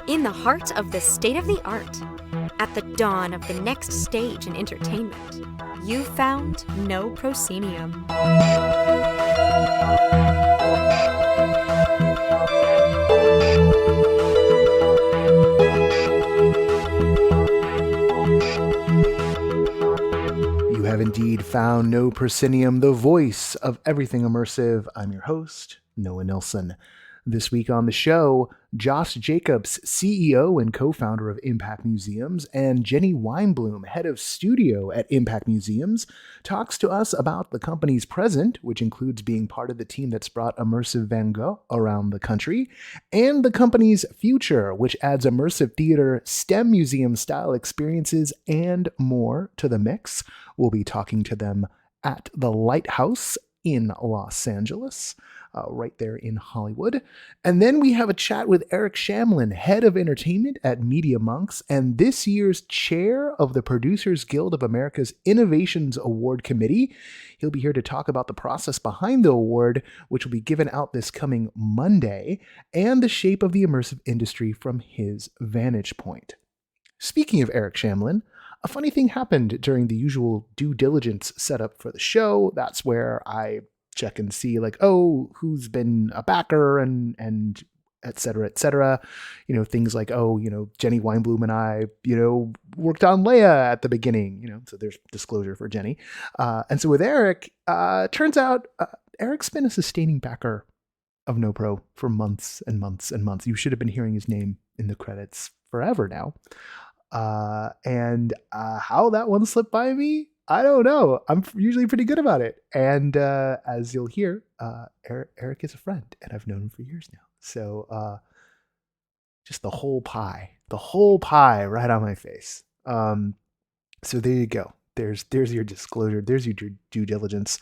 In the heart of the state-of-the-art, at the dawn of the next stage in entertainment, you found No Proscenium. You have indeed found No Proscenium, the voice of everything immersive. I'm your host, Noah Nilsson. This week on the show, Josh Jacobs, CEO and co-founder of Impact Museums, and Jenny Weinbloom, head of studio at Impact Museums, talks to us about the company's present, which includes being part of the team that's brought Immersive Van Gogh around the country, and the company's future, which adds immersive theater, STEM museum-style experiences, and more to the mix. We'll be talking to them at the Lighthouse in Los Angeles. Right there in Hollywood. And then we have a chat with Eric Shamlin, head of entertainment at Media Monks and this year's chair of the Producers Guild of America's Innovations Award Committee. He'll be here to talk about the process behind the award, which will be given out this coming Monday, and the shape of the immersive industry from his vantage point. Speaking of Eric Shamlin, a funny thing happened during the usual due diligence setup for the show. That's where I check and see who's been a backer and et cetera, things like, Jenny Weinbloom and I, worked on Leia at the beginning, so there's disclosure for Jenny. And so with Eric, turns out Eric's been a sustaining backer of NoPro for months and months and months. You should have been hearing his name in the credits forever now. And how that one slipped by me, I don't know. I'm usually pretty good about it. And as you'll hear, Eric is a friend, and I've known him for years now. So just the whole pie right on my face. So there you go. There's your disclosure. There's your due diligence.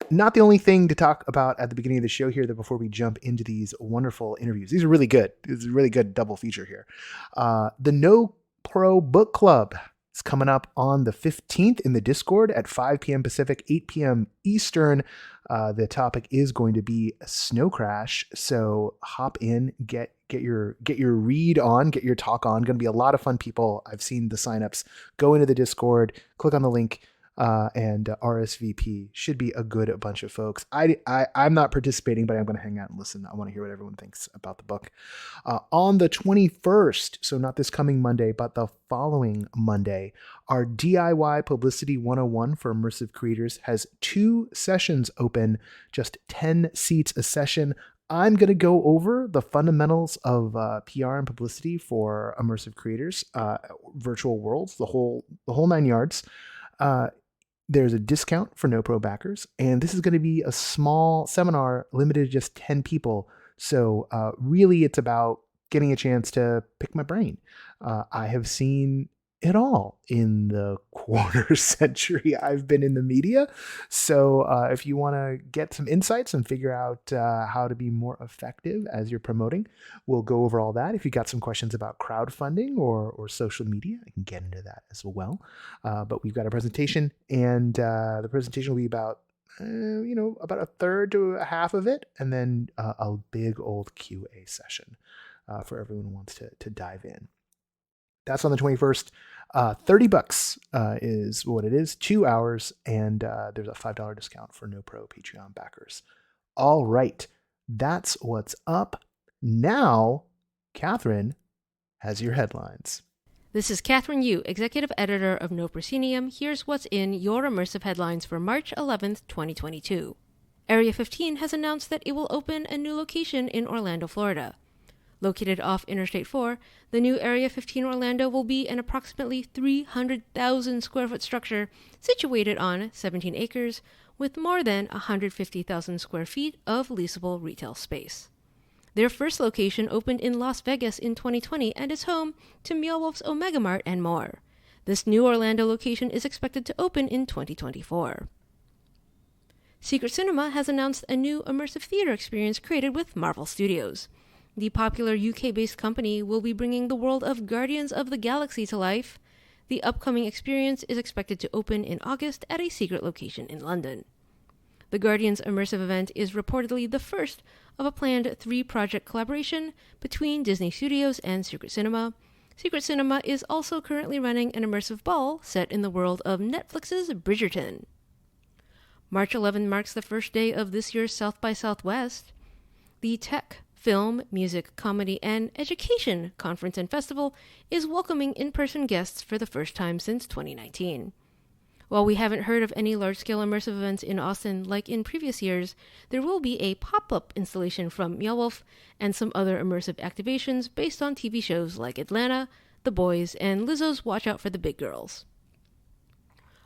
Not the only thing to talk about at the beginning of the show here, that before we jump into these wonderful interviews. These are really good. It's a really good double feature here. The No Pro Book Club is coming up on the 15th in the Discord at 5 p.m. Pacific, 8 p.m. Eastern. The topic is going to be a snow crash. So hop in, get your read on, get your talk on. Going to be a lot of fun people. I've seen the signups. Go into the Discord, click on the link, and RSVP. Should be a good bunch of folks. I'm not participating, but I'm going to hang out and listen. I want to hear what everyone thinks about the book. On the 21st, so not this coming Monday, but the following Monday, our DIY Publicity 101 for immersive creators has 2 sessions open, just 10 seats a session. I'm going to go over the fundamentals of PR and publicity for immersive creators, virtual worlds, the whole 9 yards. There's a discount for NoPro backers, and this is going to be a small seminar limited to just 10 people. So really it's about getting a chance to pick my brain. I have seen it all in the quarter century I've been in the media. So if you want to get some insights and figure out how to be more effective as you're promoting, we'll go over all that. If you got some questions about crowdfunding or social media, I can get into that as well. But we've got a presentation, and the presentation will be about a third to a half of it, and then a big old QA session for everyone who wants to dive in. That's on the 21st. $30 is what it is, 2 hours, and there's a $5 discount for NoPro Patreon backers. All right, that's what's up. Now, Catherine has your headlines. This is Catherine Yu, Executive Editor of No Proscenium. Here's what's in your immersive headlines for March 11th, 2022. Area 15 has announced that it will open a new location in Orlando, Florida. Located off Interstate 4, the new Area 15 Orlando will be an approximately 300,000 square foot structure situated on 17 acres with more than 150,000 square feet of leasable retail space. Their first location opened in Las Vegas in 2020 and is home to Meowolf's Omega Mart and more. This new Orlando location is expected to open in 2024. Secret Cinema has announced a new immersive theater experience created with Marvel Studios. The popular UK-based company will be bringing the world of Guardians of the Galaxy to life. The upcoming experience is expected to open in August at a secret location in London. The Guardian's immersive event is reportedly the first of a planned 3-project collaboration between Disney Studios and Secret Cinema. Secret Cinema is also currently running an immersive ball set in the world of Netflix's Bridgerton. March 11 marks the first day of this year's South by Southwest. The Tech, Film, Music, Comedy, and Education Conference and Festival is welcoming in-person guests for the first time since 2019. While we haven't heard of any large-scale immersive events in Austin like in previous years, there will be a pop-up installation from Meow Wolf and some other immersive activations based on TV shows like Atlanta, The Boys, and Lizzo's Watch Out for the Big Girls.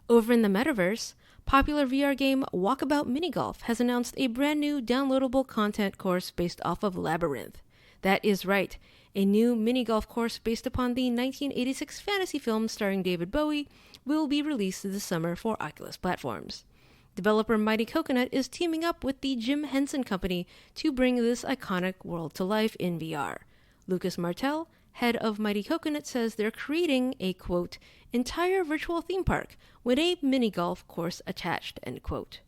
Over in the metaverse, popular VR game Walkabout Mini Golf has announced a brand new downloadable content course based off of Labyrinth. That is right, a new mini golf course based upon the 1986 fantasy film starring David Bowie will be released this summer for Oculus platforms. Developer Mighty Coconut is teaming up with the Jim Henson Company to bring this iconic world to life in VR. Lucas Martel, head of Mighty Coconut, says they're creating a, quote, entire virtual theme park with a mini golf course attached, end quote.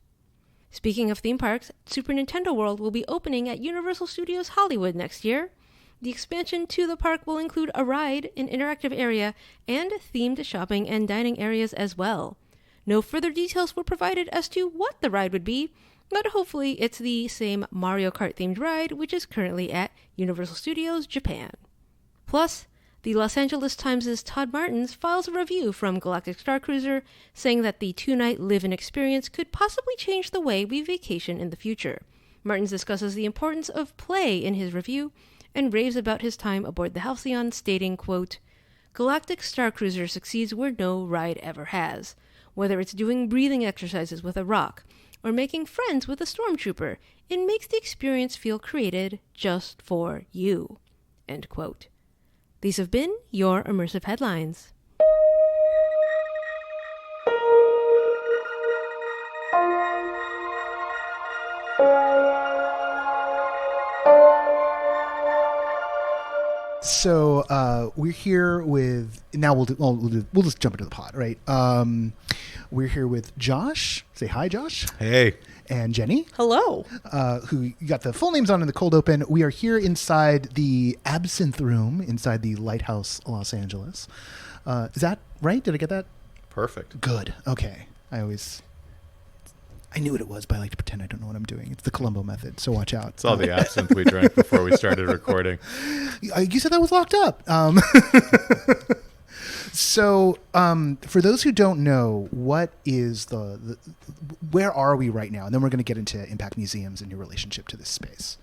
Speaking of theme parks, Super Nintendo World will be opening at Universal Studios Hollywood next year. The expansion to the park will include a ride, an interactive area, and themed shopping and dining areas as well. No further details were provided as to what the ride would be, but hopefully it's the same Mario Kart themed ride which is currently at Universal Studios Japan. Plus, the Los Angeles Times' Todd Martins files a review from Galactic Starcruiser saying that the 2-night live-in experience could possibly change the way we vacation in the future. Martins discusses the importance of play in his review and raves about his time aboard the Halcyon, stating, quote, Galactic Starcruiser succeeds where no ride ever has. Whether it's doing breathing exercises with a rock or making friends with a stormtrooper, it makes the experience feel created just for you, end quote. These have been your Immersive Headlines. So we're here with now. We'll just jump into the pod, right? We're here with Josh. Say hi, Josh. Hey. And Jenny. Hello. Who you got the full names on in the cold open. We are here inside the Absinthe Room inside the Lighthouse, Los Angeles. Is that right? Did I get that? Perfect. Good. Okay. I knew what it was, but I like to pretend I don't know what I'm doing. It's the Columbo method, so watch out. It's all the absinthe we drank before we started recording. You said that was locked up. So, for those who don't know, what is where are we right now? And then we're going to get into Impact Museums and your relationship to this space.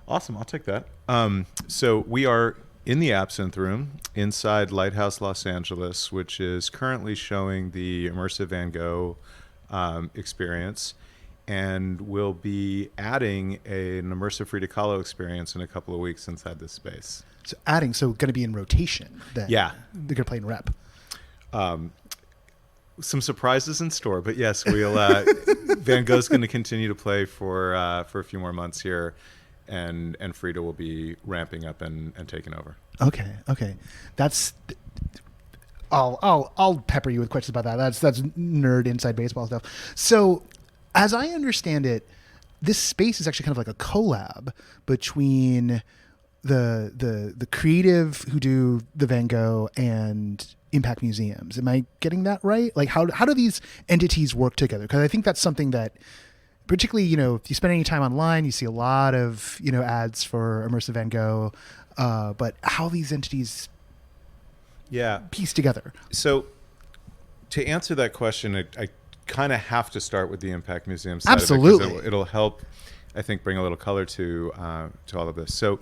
Awesome. I'll take that. So we are in the Absinthe Room inside Lighthouse, Los Angeles, which is currently showing the Immersive Van Gogh experience, and we'll be adding an immersive Frida Kahlo experience in a couple of weeks inside this space. So going to be in rotation then. Yeah. They're going to play in rep. Some surprises in store, but yes, we'll Van Gogh's going to continue to play for a few more months here, and Frida will be ramping up and taking over. Okay. That's I'll pepper you with questions about that. That's nerd inside baseball stuff. So, as I understand it, this space is actually kind of like a collab between the creative who do the Van Gogh and Impact Museums. Am I getting that right? Like, how do these entities work together? Because I think that's something that, particularly, if you spend any time online, you see a lot of ads for Immersive Van Gogh, but how these entities piece together. So to answer that question, I kind of have to start with the Impact Museum side. Absolutely. of it, 'cause it'll help, I think, bring a little color to all of this. So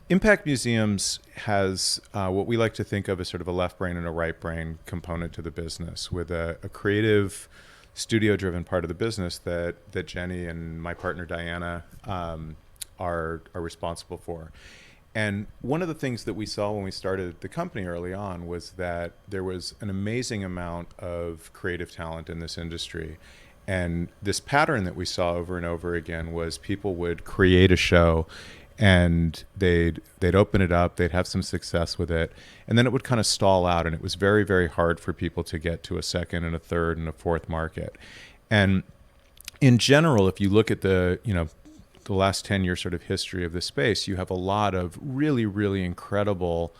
Impact Museums has what we like to think of as sort of a left brain and a right brain component to the business, with a creative, studio-driven part of the business that Jenny and my partner Diana are responsible for. And one of the things that we saw when we started the company early on was that there was an amazing amount of creative talent in this industry. And this pattern that we saw over and over again was people would create a show and they'd open it up, they'd have some success with it, and then it would kind of stall out, and it was very, very hard for people to get to a second and a third and a fourth market. And in general, if you look at the last 10-year sort of history of the space, you have a lot of really, really incredible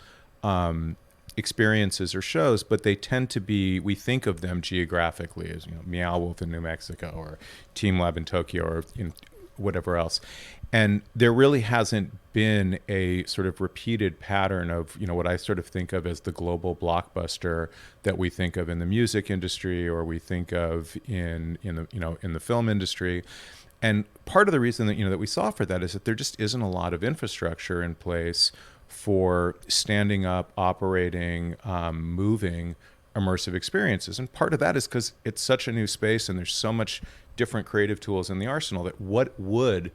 experiences or shows, but they tend to be, we think of them geographically as, Meow Wolf in New Mexico or Team Lab in Tokyo or whatever else. And there really hasn't been a sort of repeated pattern of, what I sort of think of as the global blockbuster that we think of in the music industry or we think of in the film industry. And part of the reason that, that we saw for that is that there just isn't a lot of infrastructure in place for standing up, operating, moving immersive experiences. And part of that is because it's such a new space and there's so much different creative tools in the arsenal that what would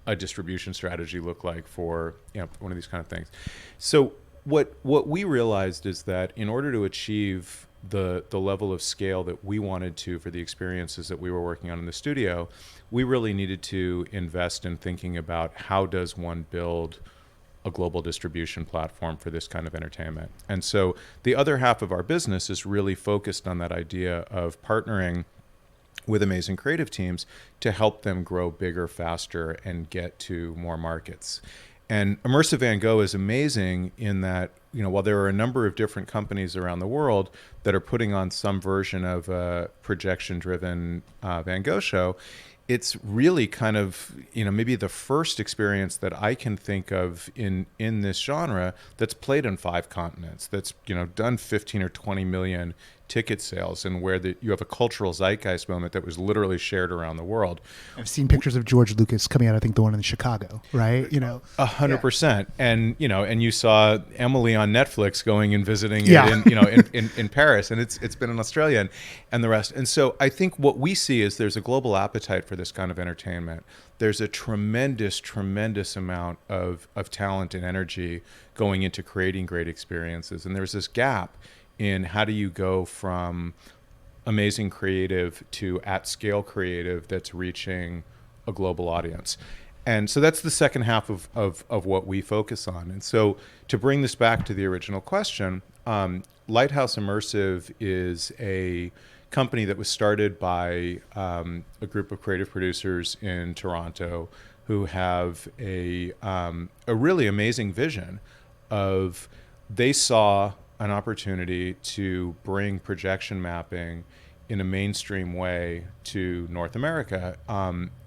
a distribution strategy look like for one of these kind of things. So what we realized is that in order to achieve the level of scale that we wanted to for the experiences that we were working on in the studio, we really needed to invest in thinking about how does one build a global distribution platform for this kind of entertainment. And so the other half of our business is really focused on that idea of partnering with amazing creative teams to help them grow bigger, faster, and get to more markets. And Immersive Van Gogh is amazing in that, while there are a number of different companies around the world that are putting on some version of a projection-driven Van Gogh show, it's really kind of, maybe the first experience that I can think of in this genre that's played on 5 continents, that's, done 15 or 20 million ticket sales, and where you have a cultural zeitgeist moment that was literally shared around the world. I've seen pictures of George Lucas coming out, I think the one in Chicago, right? 100%. And, and you saw Emily on Netflix going and visiting it in Paris, and it's been in Australia and the rest. And so I think what we see is there's a global appetite for this kind of entertainment. There's a tremendous, tremendous amount of talent and energy going into creating great experiences. And there's this gap in how do you go from amazing creative to at-scale creative that's reaching a global audience. And so that's the second half of what we focus on. And so to bring this back to the original question, Lighthouse Immersive is a company that was started by a group of creative producers in Toronto who have a really amazing vision of, they saw an opportunity to bring projection mapping in a mainstream way to North America,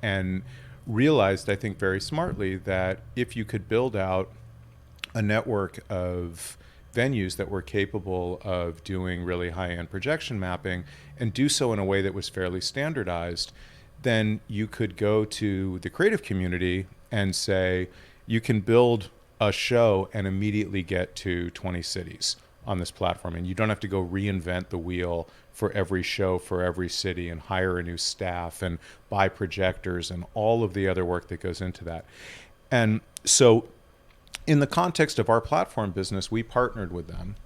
and realized, I think very smartly, that if you could build out a network of venues that were capable of doing really high-end projection mapping and do so in a way that was fairly standardized, then you could go to the creative community and say, you can build a show and immediately get to 20 cities on this platform, and you don't have to go reinvent the wheel for every show for every city and hire a new staff and buy projectors and all of the other work that goes into that. And so in the context of our platform business, we partnered with them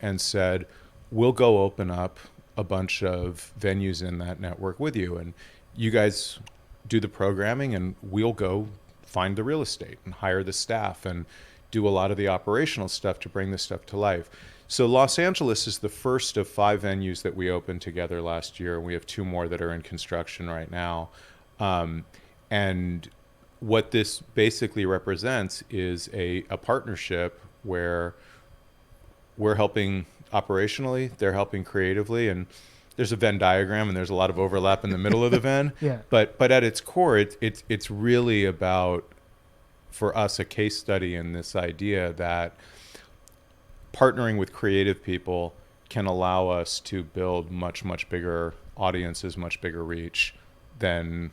and said, we'll go open up a bunch of venues in that network with you, and you guys do the programming and we'll go find the real estate and hire the staff and do a lot of the operational stuff to bring this stuff to life. So Los Angeles is the first of 5 venues that we opened together last year. We have 2 more that are in construction right now. And what this basically represents is a partnership where we're helping operationally, they're helping creatively, and there's a Venn diagram and there's a lot of overlap in the middle of the Venn. Yeah. But at its core, it's really about, for us, a case study in this idea that partnering with creative people can allow us to build much, much bigger audiences, much bigger reach than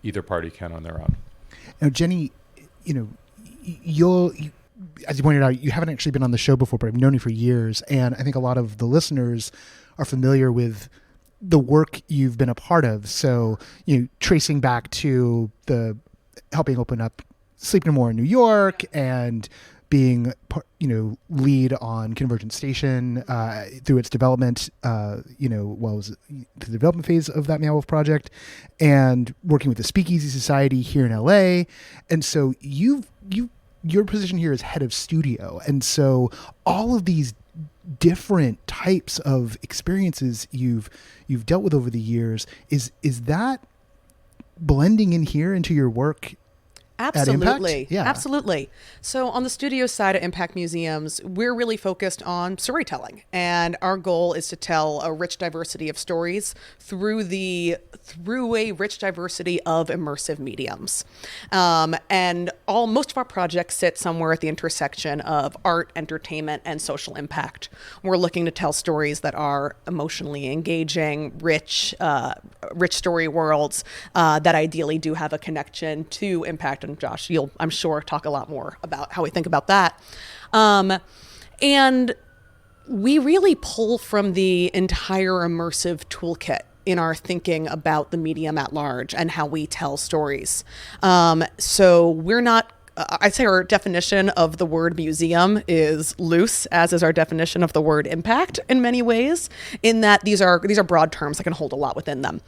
either party can on their own. Now, Jenny, you, as you pointed out, you haven't actually been on the show before, but I've known you for years. And I think a lot of the listeners are familiar with the work you've been a part of. So, tracing back to the helping open up Sleep No More in New York and being, lead on Convergence Station through its development, was the development phase of that Meow Wolf project, and working with the Speakeasy Society here in LA. And so your position here is head of studio. And so all of these different types of experiences you've dealt with over the years, is that blending in here into your work? Absolutely. Yeah. Absolutely. So on the studio side of Impact Museums, we're really focused on storytelling. And our goal is to tell a rich diversity of stories through a rich diversity of immersive mediums. And most of our projects sit somewhere at the intersection of art, entertainment, and social impact. We're looking to tell stories that are emotionally engaging, rich story worlds that ideally do have a connection to impact. And Josh, you'll, I'm sure, talk a lot more about how we think about that. And we really pull from the entire immersive toolkit in our thinking about the medium at large and how we tell stories. So we're not, I'd say our definition of the word museum is loose, as is our definition of the word impact in many ways, in that these are broad terms that can hold a lot within them.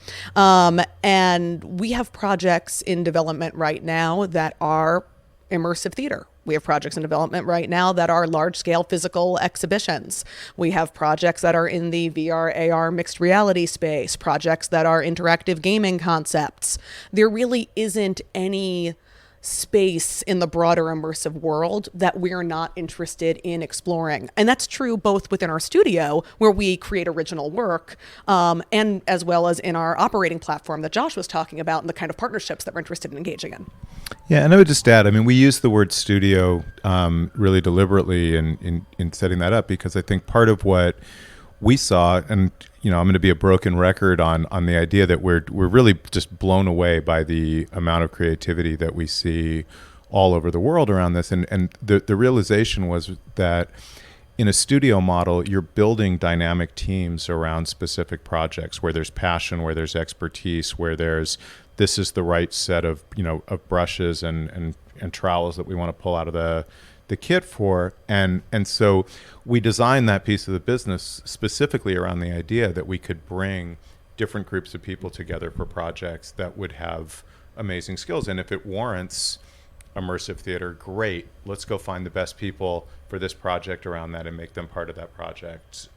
And we have projects in development right now that are immersive theater. We have projects in development right now that are large-scale physical exhibitions. We have projects that are in the VR, AR, mixed reality space, projects that are interactive gaming concepts. There really isn't any space in the broader immersive world that we're not interested in exploring. And that's true both within our studio, where we create original work, and as well as in our operating platform that Josh was talking about and the kind of partnerships that we're interested in engaging in. Yeah, and I would just add, I mean, we use the word studio really deliberately in setting that up, because I think part of what we saw, and I'm going to be a broken record on the idea that we're really just blown away by the amount of creativity that we see all over the world around this, and the realization was that in a studio model, you're building dynamic teams around specific projects where there's passion, where there's expertise, where this is the right set of of brushes and trowels that we want to pull out of the kit for, and so we designed that piece of the business specifically around the idea that we could bring different groups of people together for projects that would have amazing skills. And if it warrants immersive theater, great, let's go find the best people for this project around that and make them part of that project.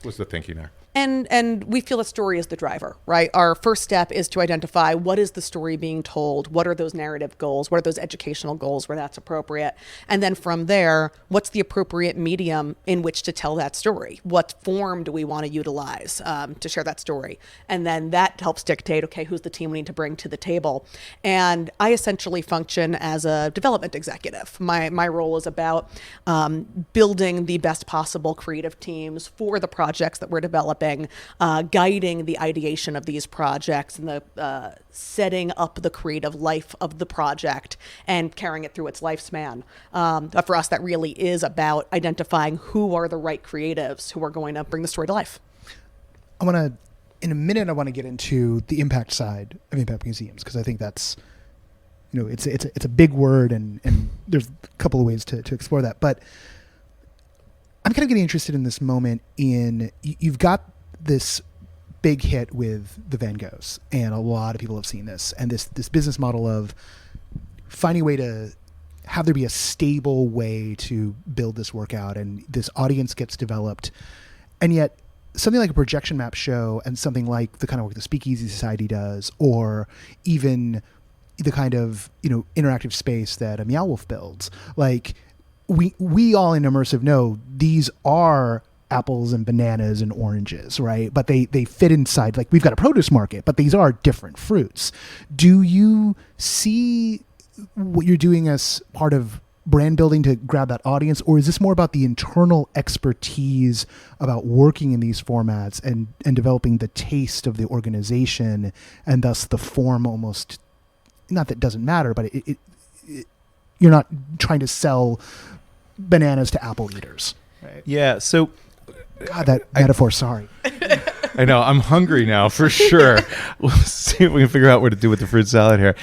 Was the thinking there. And we feel that story is the driver, right? Our first step is to identify what is the story being told, what are those narrative goals, what are those educational goals where that's appropriate, and then from there, what's the appropriate medium in which to tell that story? What form do we want to utilize to share that story? And then that helps dictate, okay, who's the team we need to bring to the table? And I essentially function as a development executive. My role is about building the best possible creative teams for the projects that we're developing, guiding the ideation of these projects and the setting up the creative life of the project and carrying it through its lifespan. But for us, that really is about identifying who are the right creatives who are going to bring the story to life. In a minute, I want to get into the impact side of Impact Museums, because I think that's, it's a big word, and there's a couple of ways to explore that. But I'm kind of getting interested in this moment in, you've got this big hit with the Van Goghs, and a lot of people have seen this, and this business model of finding a way to have there be a stable way to build this work out, and this audience gets developed. And yet something like a projection map show and something like the kind of work the Speakeasy Society does, or even the kind of interactive space that a Meow Wolf builds, like we all in immersive know these are apples and bananas and oranges, right? But they fit inside, like we've got a produce market, but these are different fruits. Do you see what you're doing as part of brand building to grab that audience, or is this more about the internal expertise about working in these formats and developing the taste of the organization, and thus the form almost, not that it doesn't matter, but it you're not trying to sell bananas to apple eaters, right? Yeah, so God, that metaphor, sorry. I know, I'm hungry now for sure. We'll see if we can figure out what to do with the fruit salad here.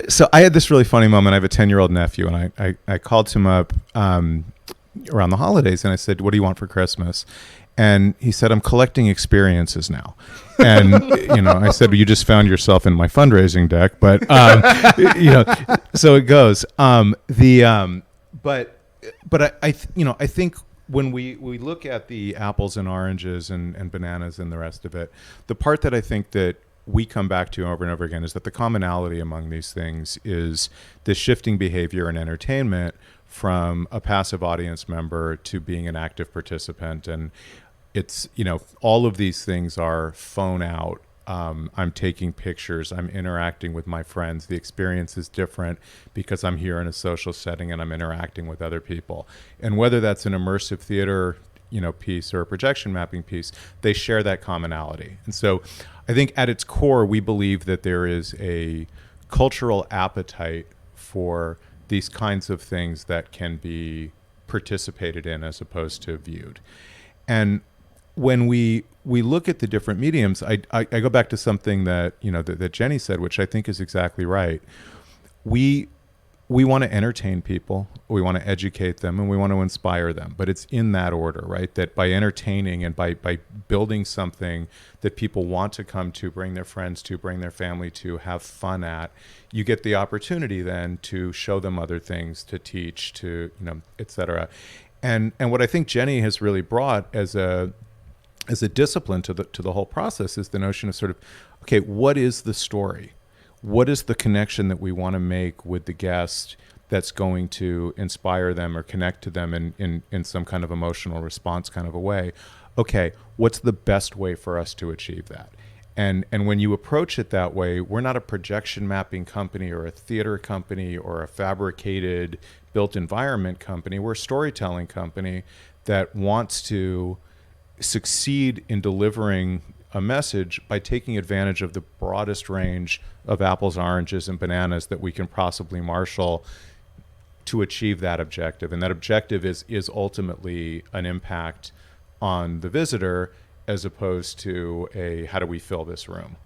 So I had this really funny moment. I have a 10-year-old nephew, and I called him up around the holidays, and I said, "What do you want for Christmas?" And he said, "I'm collecting experiences now." And I said, "Well, you just found yourself in my fundraising deck," but so it goes. But I think when we look at the apples and oranges and bananas and the rest of it, the part that I think that we come back to over and over again is that the commonality among these things is the shifting behavior in entertainment from a passive audience member to being an active participant. And it's, all of these things are phone out. I'm taking pictures, I'm interacting with my friends. The experience is different because I'm here in a social setting and I'm interacting with other people. And whether that's an immersive theater, piece or a projection mapping piece, they share that commonality. And so I think at its core, we believe that there is a cultural appetite for these kinds of things that can be participated in as opposed to viewed. And when we look at the different mediums, I go back to something that that Jenny said, which I think is exactly right. We want to entertain people, we want to educate them, and we want to inspire them. But it's in that order, right? That by entertaining and by building something that people want to come to, bring their friends to, bring their family to, have fun at, you get the opportunity then to show them other things, to teach, to et cetera. And what I think Jenny has really brought as a discipline to the whole process is the notion of sort of, okay, what is the story? What is the connection that we want to make with the guest that's going to inspire them or connect to them in some kind of emotional response kind of a way? Okay, what's the best way for us to achieve that? And when you approach it that way, we're not a projection mapping company or a theater company or a fabricated built environment company. We're a storytelling company that wants to succeed in delivering a message by taking advantage of the broadest range of apples, oranges, and bananas that we can possibly marshal to achieve that objective. And that objective is ultimately an impact on the visitor as opposed to a how do we fill this room.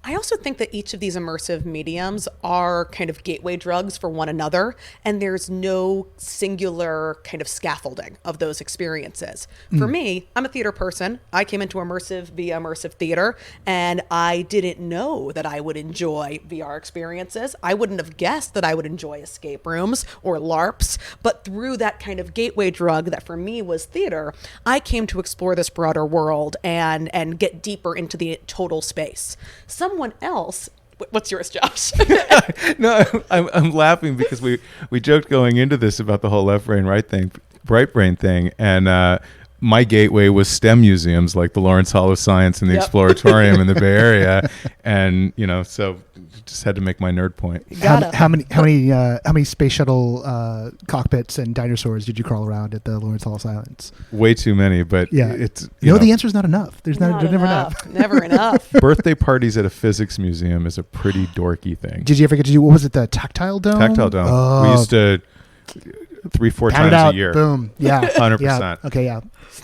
I also think that each of these immersive mediums are kind of gateway drugs for one another, and there's no singular kind of scaffolding of those experiences. For me, I'm a theater person. I came into immersive via immersive theater, and I didn't know that I would enjoy VR experiences. I wouldn't have guessed that I would enjoy escape rooms or LARPs, but through that kind of gateway drug that for me was theater, I came to explore this broader world and get deeper into the total space. Someone else, what's yours, Josh? No, I'm laughing because we joked going into this about the whole left brain, right brain thing. And my gateway was STEM museums like the Lawrence Hall of Science and the Exploratorium in the Bay Area. And, so just had to make my nerd point. How many space shuttle cockpits and dinosaurs did you crawl around at the Lawrence Hall of Science? Way too many, but it's the answer is not enough. There's never enough. Never enough. Birthday parties at a physics museum is a pretty dorky thing. Did you ever get to do, what was it, the tactile dome? Tactile dome. Oh. We used to 3-4 times a year. Boom. Yeah. 100%. Yeah. Okay. Yeah.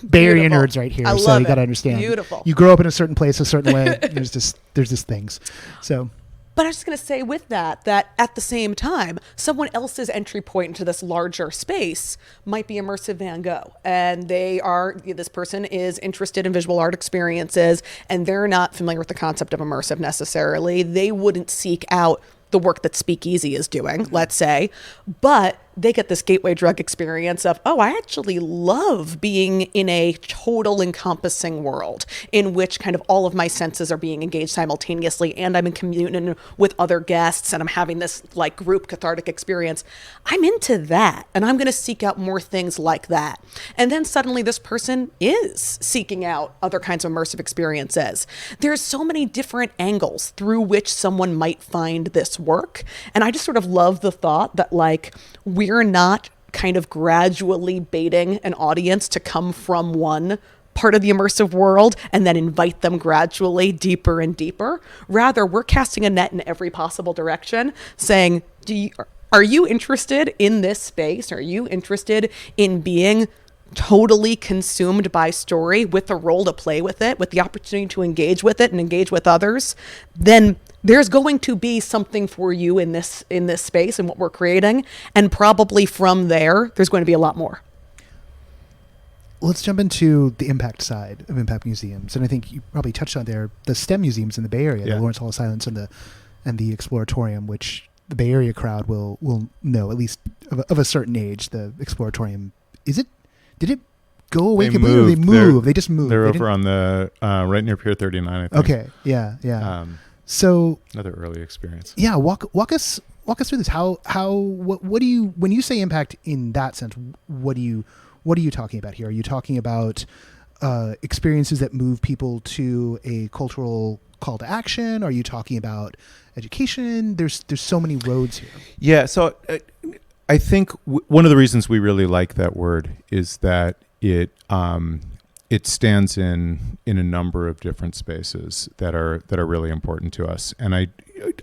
Bay Area nerds right here. So you got to understand. Beautiful. You grow up in a certain place a certain way. There's just things. So. But I was just going to say with that at the same time, someone else's entry point into this larger space might be Immersive Van Gogh. And this person is interested in visual art experiences, and they're not familiar with the concept of immersive necessarily. They wouldn't seek out the work that Speakeasy is doing, let's say, but they get this gateway drug experience of, I actually love being in a total encompassing world in which kind of all of my senses are being engaged simultaneously, and I'm in communion with other guests, and I'm having this like group cathartic experience. I'm into that, and I'm going to seek out more things like that. And then suddenly this person is seeking out other kinds of immersive experiences. There's so many different angles through which someone might find this work. And I just sort of love the thought that we're not kind of gradually baiting an audience to come from one part of the immersive world and then invite them gradually deeper and deeper. Rather, we're casting a net in every possible direction, saying, are you interested in this space? Are you interested in being totally consumed by story with a role to play with it, with the opportunity to engage with it and engage with others? Then there's going to be something for you in this space and what we're creating. And probably from there's going to be a lot more. Let's jump into the impact side of impact museums. And I think you probably touched on there, the STEM museums in the Bay Area, the Lawrence Hall of Science and the Exploratorium, which the Bay Area crowd will know, at least of a certain age. The Exploratorium, did it go away They completely? Or they moved. move. They just moved. They're They over didn't- on the right near Pier 39, I think. Okay. Yeah. So Another early experience. yeah, walk us through this. What do you, when you say impact in that sense, what are you talking about here? Are you talking about experiences that move people to a cultural call to action? Are you talking about education? There's so many roads here. Yeah, so I think one of the reasons we really like that word is that it stands in a number of different spaces that are really important to us. And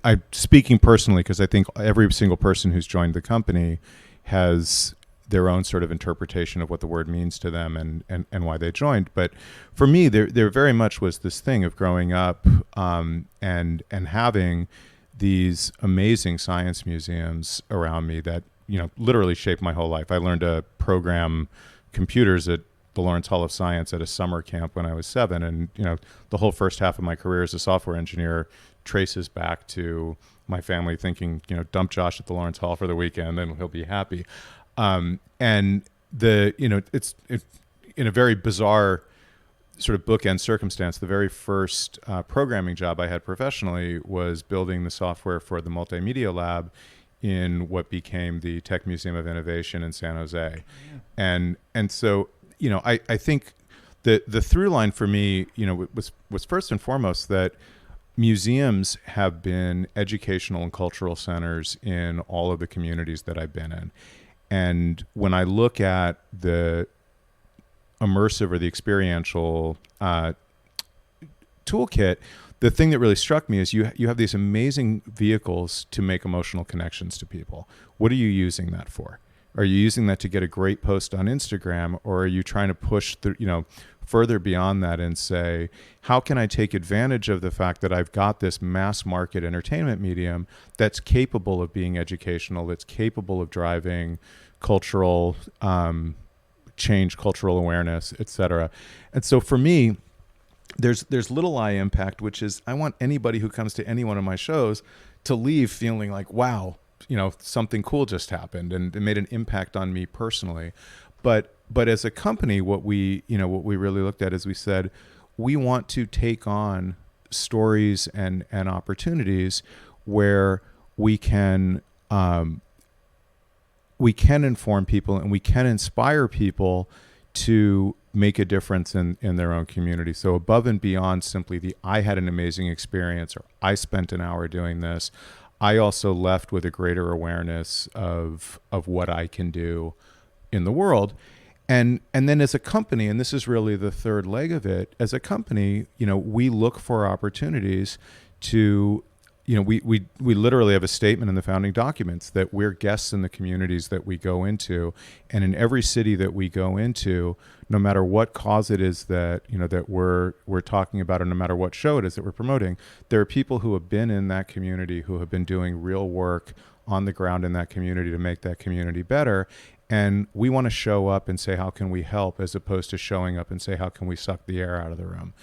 I'm speaking personally because I think every single person who's joined the company has their own sort of interpretation of what the word means to them and why they joined. But for me, there very much was this thing of growing up and having these amazing science museums around me that, literally shaped my whole life. I learned to program computers at the Lawrence Hall of Science at a summer camp when I was 7. And, the whole first half of my career as a software engineer traces back to my family thinking, dump Josh at the Lawrence Hall for the weekend and he'll be happy. And it's in a very bizarre sort of bookend circumstance. The very first programming job I had professionally was building the software for the multimedia lab in what became the Tech Museum of Innovation in San Jose. Yeah. And so, I think the through line for me, was first and foremost that museums have been educational and cultural centers in all of the communities that I've been in. And when I look at the immersive or the experiential toolkit, the thing that really struck me is you have these amazing vehicles to make emotional connections to people. What are you using that for? Are you using that to get a great post on Instagram, or are you trying to push further beyond that and say, how can I take advantage of the fact that I've got this mass market entertainment medium that's capable of being educational, that's capable of driving cultural change, cultural awareness, et cetera. And so for me, there's little I impact, which is I want anybody who comes to any one of my shows to leave feeling like, wow, something cool just happened and it made an impact on me personally. But as a company, what we really looked at is we said, we want to take on stories and opportunities where we can inform people and we can inspire people to make a difference in their own community. So above and beyond simply I had an amazing experience or I spent an hour doing this, I also left with a greater awareness of what I can do in the world. And then as a company, and this is really the third leg of it, as a company, we look for opportunities to, we literally have a statement in the founding documents that we're guests in the communities that we go into. And in every city that we go into, no matter what cause it is that, that we're talking about, or no matter what show it is that we're promoting, there are people who have been in that community who have been doing real work on the ground in that community to make that community better. And we want to show up and say, how can we help, as opposed to showing up and say, how can we suck the air out of the room?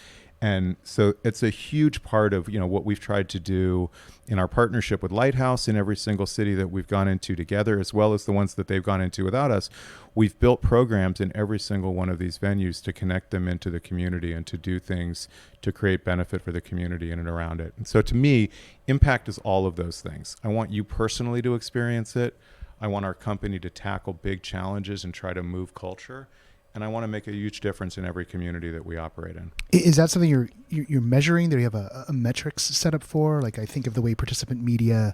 And so it's a huge part of, what we've tried to do in our partnership with Lighthouse in every single city that we've gone into together, as well as the ones that they've gone into without us. We've built programs in every single one of these venues to connect them into the community and to do things to create benefit for the community in and around it. And so to me, impact is all of those things. I want you personally to experience it. I want our company to tackle big challenges and try to move culture. And I want to make a huge difference in every community that we operate in. Is that something you're measuring? Do you have a metrics set up for? Like, I think of the way Participant Media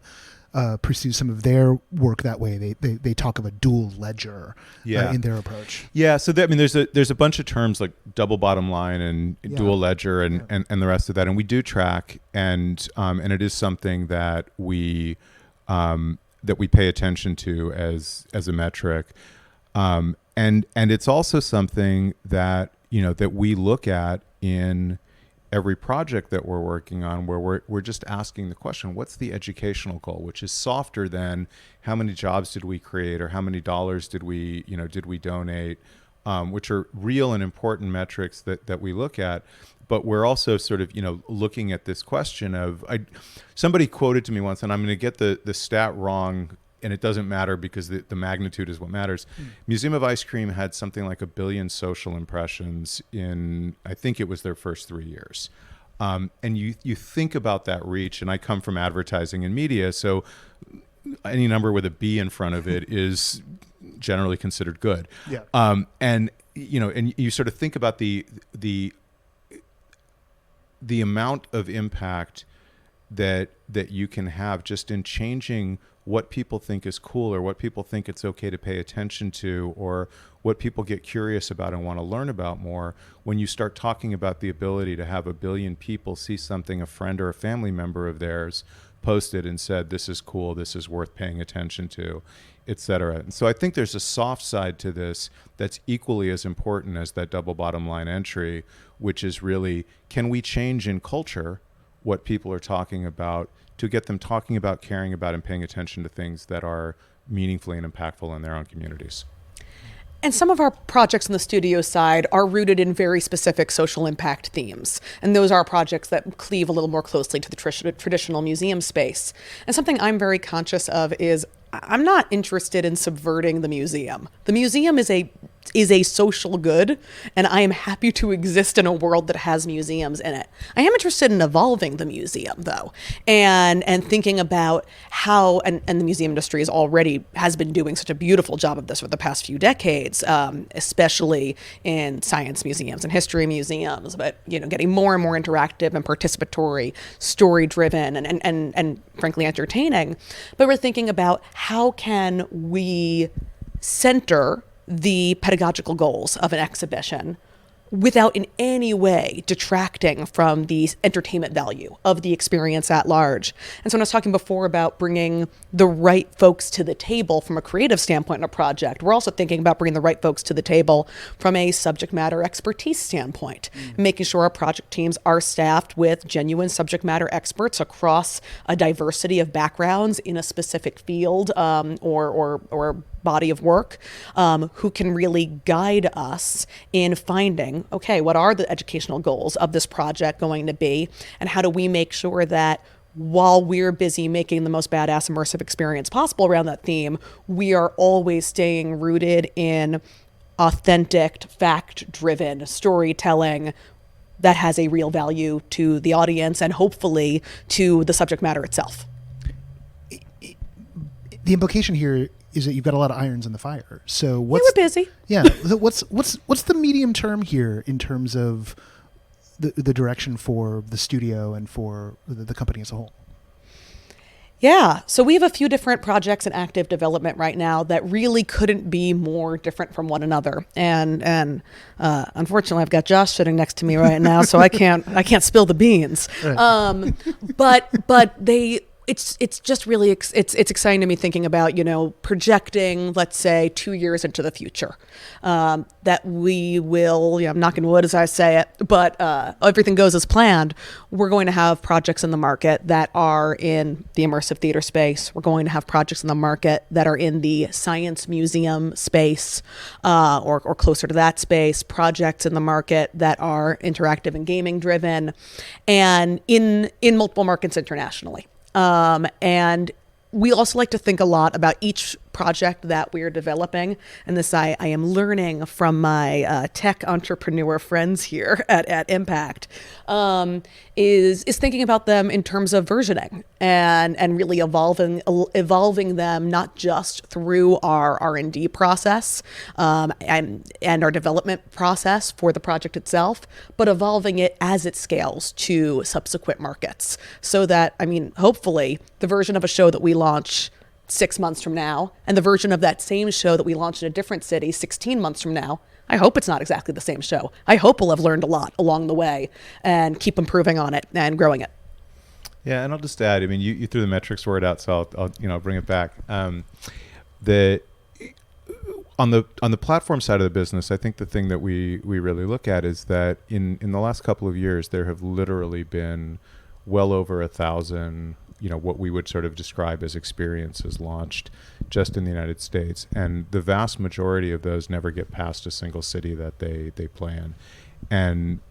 pursues some of their work that way. They talk of a dual ledger in their approach. Yeah. So there's a bunch of terms like double bottom line and dual ledger and the rest of that. And we do track, and it is something that we pay attention to as a metric. And it's also something that, that we look at in every project that we're working on, where we're just asking the question, what's the educational goal, which is softer than how many jobs did we create or how many dollars did we donate, which are real and important metrics that we look at. But we're also sort of, looking at this question of, somebody quoted to me once, and I'm going to get the stat wrong, and it doesn't matter because the magnitude is what matters. Museum of Ice Cream had something like 1 billion social impressions in, I think it was their first 3 years. And you think about that reach, and I come from advertising and media, so any number with a B in front of it is generally considered good. Yeah. And you sort of think about the amount of impact that you can have just in changing what people think is cool, or what people think it's okay to pay attention to, or what people get curious about and want to learn about more, when you start talking about the ability to have 1 billion people see something a friend or a family member of theirs posted and said, this is cool, this is worth paying attention to, etc. And so I think there's a soft side to this that's equally as important as that double bottom line entry, which is really, can we change in culture what people are talking about to get them talking about, caring about, and paying attention to things that are meaningfully and impactful in their own communities? And some of our projects on the studio side are rooted in very specific social impact themes. And those are projects that cleave a little more closely to the traditional museum space. And something I'm very conscious of is I'm not interested in subverting the museum. The museum is a social good, and I am happy to exist in a world that has museums in it. I am interested in evolving the museum, though, and thinking about how, and the museum industry has been doing such a beautiful job of this for the past few decades, especially in science museums and history museums, but getting more and more interactive and participatory, story-driven, and frankly entertaining. But we're thinking about how can we center the pedagogical goals of an exhibition without in any way detracting from the entertainment value of the experience at large. And so when I was talking before about bringing the right folks to the table from a creative standpoint in a project, we're also thinking about bringing the right folks to the table from a subject matter expertise standpoint, making sure our project teams are staffed with genuine subject matter experts across a diversity of backgrounds in a specific field or body of work, who can really guide us in finding, okay, what are the educational goals of this project going to be, and how do we make sure that while we're busy making the most badass immersive experience possible around that theme, we are always staying rooted in authentic, fact-driven storytelling that has a real value to the audience and hopefully to the subject matter itself. The implication here is that you've got a lot of irons in the fire. So We were busy. Yeah. What's the medium term here in terms of the direction for the studio and for the company as a whole? Yeah. So we have a few different projects in active development right now that really couldn't be more different from one another. And unfortunately, I've got Josh sitting next to me right now, so I can't spill the beans. Right. But it's just really it's exciting to me thinking about projecting, let's say, 2 years into the future, that we will, I'm knocking wood as I say it, but everything goes as planned. We're going to have projects in the market that are in the immersive theater space. We're going to have projects in the market that are in the science museum space, or closer to that space. Projects in the market that are interactive and gaming driven, and in multiple markets internationally. And we also like to think a lot about each project that we're developing. And this I am learning from my tech entrepreneur friends here at Impact, is thinking about them in terms of versioning and really evolving them, not just through our R&D process and our development process for the project itself, but evolving it as it scales to subsequent markets. So that, hopefully the version of a show that we launch 6 months from now and the version of that same show that we launched in a different city 16 months from now, I hope it's not exactly the same show. I hope we'll have learned a lot along the way and keep improving on it and growing it. Yeah, and I'll just add, you threw the metrics word out, so I'll bring it back. On the platform side of the business, I think the thing that we really look at is that in the last couple of years, there have literally been well over 1,000 what we would sort of describe as experiences launched just in the United States. And the vast majority of those never get past a single city that they play in. And,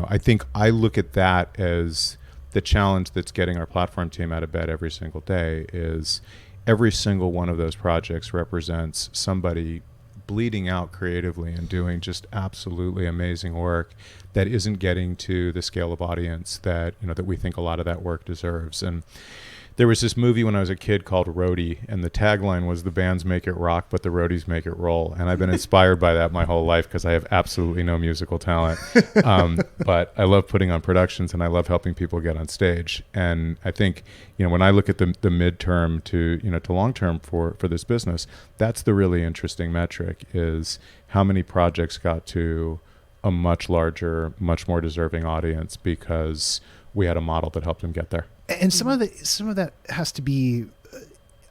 I think I look at that as the challenge that's getting our platform team out of bed every single day is, every single one of those projects represents somebody bleeding out creatively and doing just absolutely amazing work that isn't getting to the scale of audience that, you know, that we think a lot of that work deserves. And there was this movie when I was a kid called Roadie, and the tagline was "The bands make it rock, but the roadies make it roll." And I've been inspired by that my whole life because I have absolutely no musical talent. But I love putting on productions and I love helping people get on stage. And I think, you know, when I look at the midterm to, you know, to long term for this business, that's the really interesting metric, is how many projects got to a much larger, much more deserving audience because we had a model that helped them get there. And some of that has to be,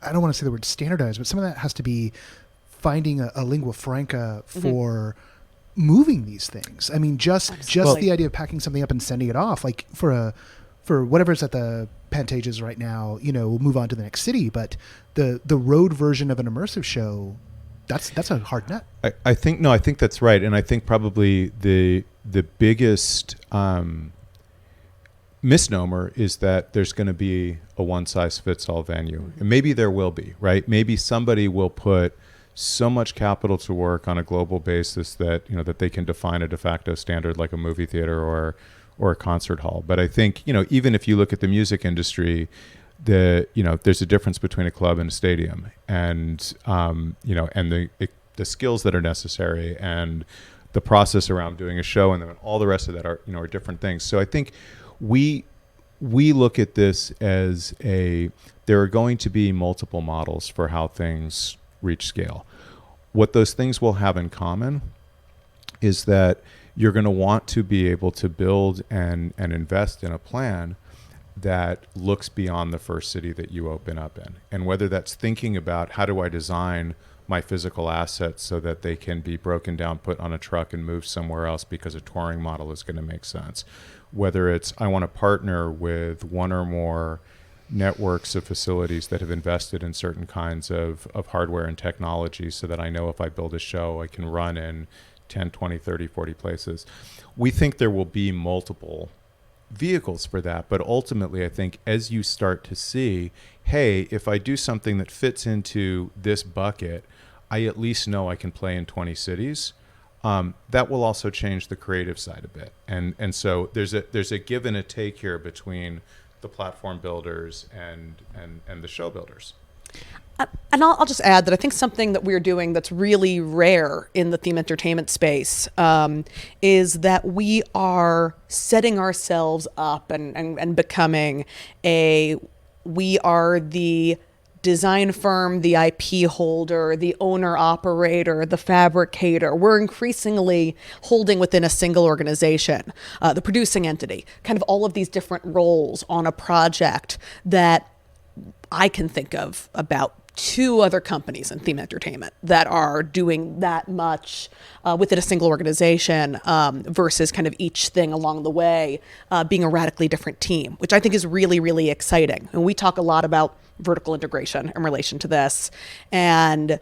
I don't want to say the word standardized, but some of that has to be finding a lingua franca for moving these things. I mean, just the idea of packing something up and sending it off, like for whatever's at the Pantages right now, you know, we'll move on to the next city. But the road version of an immersive show, that's a hard nut. I think that's right. And I think probably the biggest misnomer is that there's going to be a one-size-fits-all venue. And maybe there will be, right? Maybe somebody will put so much capital to work on a global basis that, you know, that they can define a de facto standard like a movie theater or a concert hall. But I think, you know, even if you look at the music industry, there's a difference between a club and a stadium, and you know, and the skills that are necessary and the process around doing a show and then all the rest of that are different things. So I think we look at this as there are going to be multiple models for how things reach scale. What those things will have in common is that you're going to want to be able to build and invest in a plan that looks beyond the first city that you open up in. And whether that's thinking about how do I design my physical assets so that they can be broken down, put on a truck and moved somewhere else because a touring model is going to make sense. Whether it's I want to partner with one or more networks of facilities that have invested in certain kinds of hardware and technology so that I know if I build a show, I can run in 10, 20, 30, 40 places. We think there will be multiple vehicles for that, but ultimately I think as you start to see, hey, if I do something that fits into this bucket, I at least know I can play in 20 cities. That will also change the creative side a bit, and so there's a give and a take here between the platform builders and the show builders. And I'll just add that I think something that we're doing that's really rare in the theme entertainment space is that we are setting ourselves up and becoming we are the design firm, the IP holder, the owner operator, the fabricator. We're increasingly holding within a single organization, the producing entity, kind of all of these different roles on a project that I can think of about 2 other companies in theme entertainment that are doing that much within a single organization versus kind of each thing along the way being a radically different team, which I think is really, really exciting. And we talk a lot about vertical integration in relation to this. And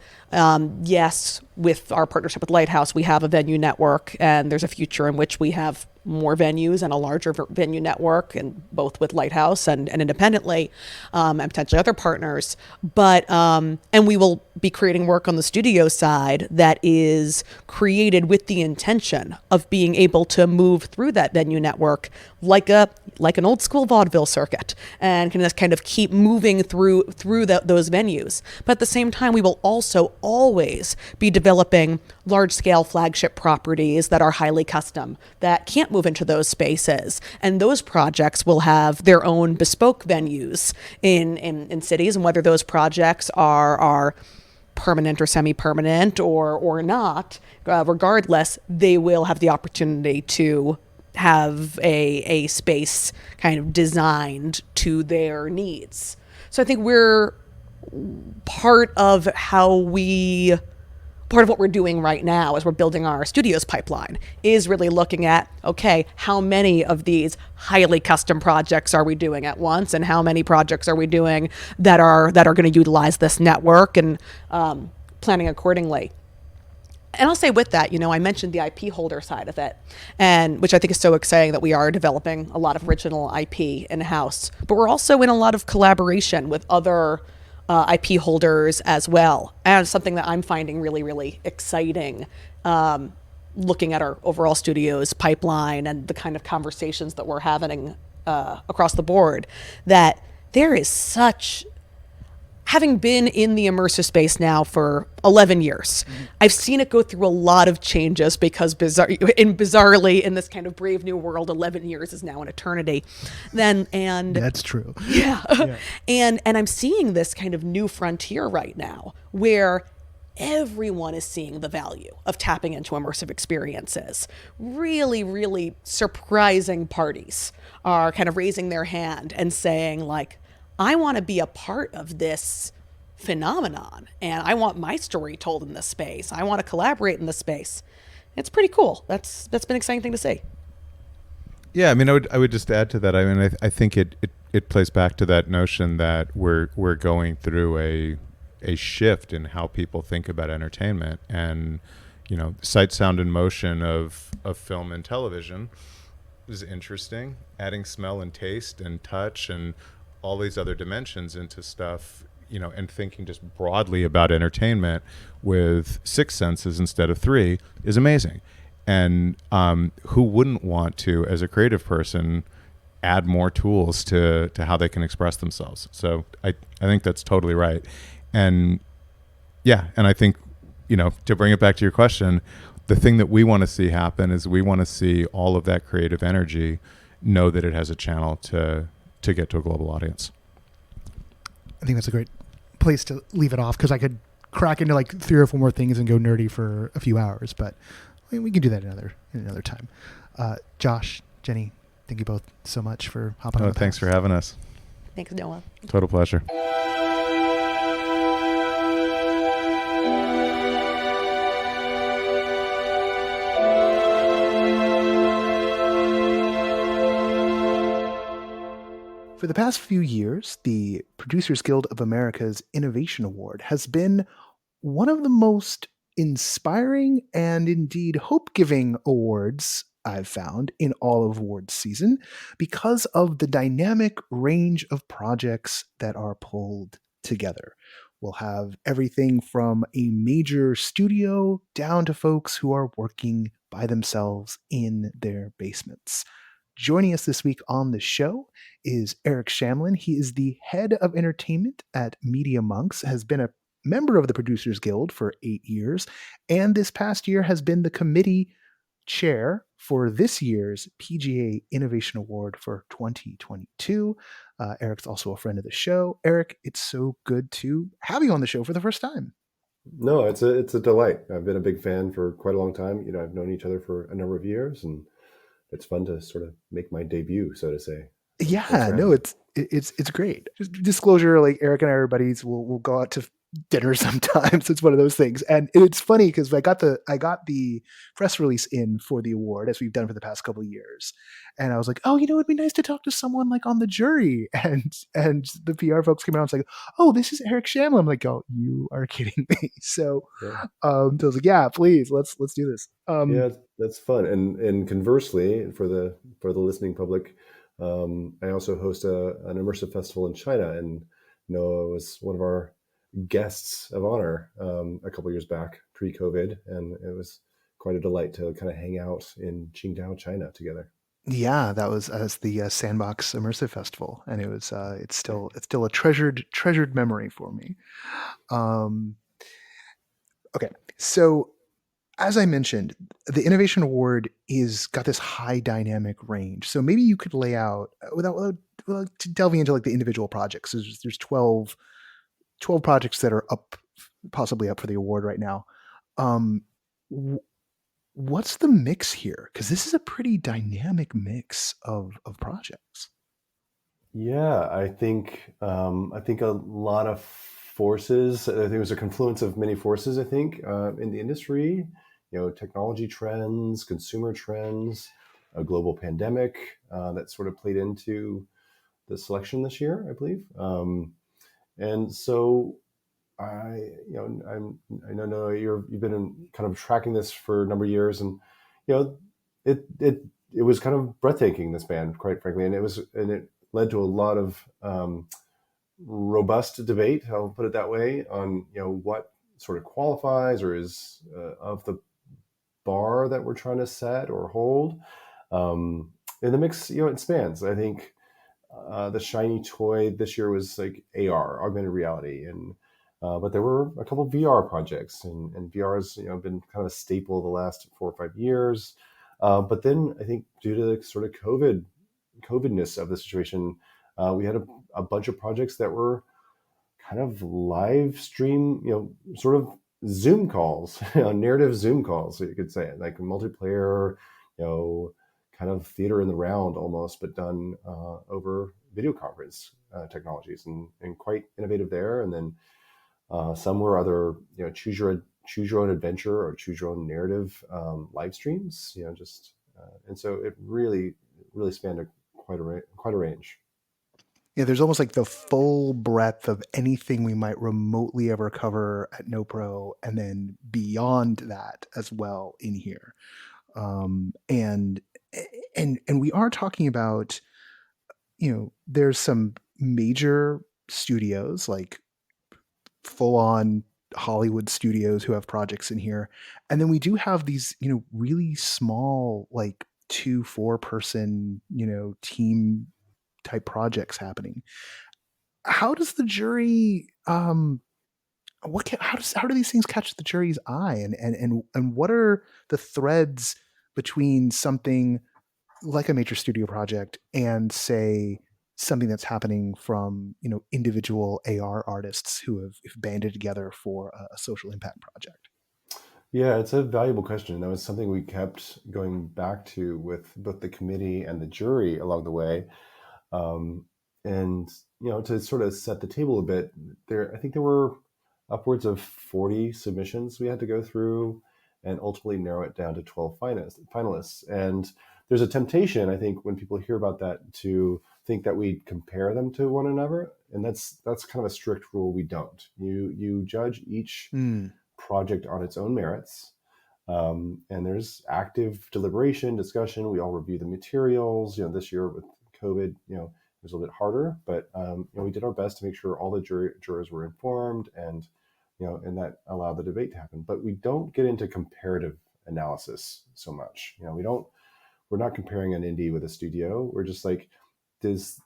yes, with our partnership with Lighthouse, we have a venue network, and there's a future in which we have more venues and a larger venue network, and both with Lighthouse and independently, and potentially other partners. But and we will be creating work on the studio side that is created with the intention of being able to move through that venue network like an old school vaudeville circuit, and can just kind of keep moving through those venues. But at the same time, we will also always be developing large scale flagship properties that are highly custom, that can't move into those spaces. And those projects will have their own bespoke venues in cities, and whether those projects are permanent or semi-permanent or not, regardless, they will have the opportunity to have a space kind of designed to their needs. So I think we're part of what we're doing right now as we're building our studios pipeline is really looking at, okay, how many of these highly custom projects are we doing at once, and how many projects are we doing that are going to utilize this network, and planning accordingly. And I'll say with that, I mentioned the IP holder side of it, and which I think is so exciting that we are developing a lot of original IP in-house, but we're also in a lot of collaboration with other IP holders as well. And something that I'm finding really, really exciting, looking at our overall studio's pipeline and the kind of conversations that we're having across the board, that there is such, having been in the immersive space now for 11 years, I've seen it go through a lot of changes because bizarrely in this kind of brave new world, 11 years is now an eternity. And That's true. yeah. And I'm seeing this kind of new frontier right now where everyone is seeing the value of tapping into immersive experiences. Really, really surprising parties are kind of raising their hand and saying, like, I want to be a part of this phenomenon and I want my story told in this space. I want to collaborate in this space. It's pretty cool. That's been an exciting thing to see. Yeah, I mean, I would just add to that. I mean, I think it plays back to that notion that we're going through a shift in how people think about entertainment, and sight, sound, and motion of film and television is interesting. Adding smell and taste and touch and all these other dimensions into stuff, and thinking just broadly about entertainment with 6 senses instead of 3 is amazing. And who wouldn't want to, as a creative person, add more tools to how they can express themselves? So I think that's totally right. And yeah, and I think, to bring it back to your question, the thing that we want to see happen is we want to see all of that creative energy know that it has a channel to get to a global audience. I think that's a great place to leave it off, because I could crack into like 3 or 4 more things and go nerdy for a few hours, but we can do that another time. Josh, Jenny, thank you both so much for hopping on. Thanks for having us. Thanks, Noah. Total pleasure. For the past few years, the Producers Guild of America's Innovation Award has been one of the most inspiring and indeed hope-giving awards I've found in all of awards season, because of the dynamic range of projects that are pulled together. We'll have everything from a major studio down to folks who are working by themselves in their basements. Joining us this week on the show is Eric Shamlin. He is the head of entertainment at Media Monks, has been a member of the Producers Guild for 8 years, and this past year has been the committee chair for this year's PGA Innovation Award for 2022. Eric's also a friend of the show. Eric, it's so good to have you on the show for the first time. No, it's a delight. I've been a big fan for quite a long time. I've known each other for a number of years, and it's fun to sort of make my debut, so to say. Yeah, no, it's great. Just disclosure, like Eric and I are buddies. We'll go out to dinner sometimes. It's one of those things, and it's funny because I got the press release in for the award, as we've done for the past couple of years, and I was like, oh, it'd be nice to talk to someone like on the jury, and the PR folks came out and was like, oh, this is Eric Shamlin. I'm like, oh, you are kidding me. So, Yeah. I was like, yeah, please, let's do this. Yeah, that's fun. And conversely, for the listening public, I also host an immersive festival in China, and Noah was one of our guests of honor a couple years back, pre-COVID, and it was quite a delight to kind of hang out in Qingdao, China together. Yeah, that was the Sandbox Immersive Festival, and it was it's still a treasured memory for me. Okay, so as I mentioned, the Innovation Award is got this high dynamic range. So maybe you could lay out without delving into like the individual projects. There's 12 projects that are possibly up for the award right now. What's the mix here? Because this is a pretty dynamic mix of projects. Yeah, I think a lot of forces. I think it was a confluence of many forces. I think in the industry, technology trends, consumer trends, a global pandemic that sort of played into the selection this year, I believe. And so I know you've been kind of tracking this for a number of years, and it was kind of breathtaking, this band, quite frankly, and it led to a lot of robust debate, I'll put it that way, on what sort of qualifies or is of the bar that we're trying to set or hold. And the mix, it spans. I think the shiny toy this year was like AR, augmented reality, and but there were a couple of VR projects, and VR has been kind of a staple the last 4 or 5 years. But then I think due to the sort of COVIDness of the situation, we had a bunch of projects that were kind of live stream, sort of Zoom calls, narrative Zoom calls, so you could say, like a multiplayer, kind of theater in the round almost, but done over video conference technologies, and quite innovative there. And then some were other, choose your own adventure or choose your own narrative live streams, and so it really spanned quite a range. Yeah, there's almost like the full breadth of anything we might remotely ever cover at NoPro, and then beyond that as well in here. And we are talking about, there's some major studios, like full on Hollywood studios who have projects in here. And then we do have these, really small, like 2-4 person, team type projects happening. How does the jury how do these things catch the jury's eye, and what are the threads between something like a major studio project and, say, something that's happening from individual AR artists who have banded together for a social impact project? Yeah, it's a valuable question. That was something we kept going back to with both the committee and the jury along the way. And to sort of set the table a bit, I think there were upwards of 40 submissions we had to go through, and ultimately narrow it down to 12 finalists. And there's a temptation, I think, when people hear about that, to think that we compare them to one another, and that's kind of a strict rule. We don't. You judge each project on its own merits, and there's active deliberation, discussion. We all review the materials. This year with COVID, it was a little bit harder, but we did our best to make sure all the jurors were informed, and and that allowed the debate to happen. But we don't get into comparative analysis so much. We're not comparing an indie with a studio. We're just like, is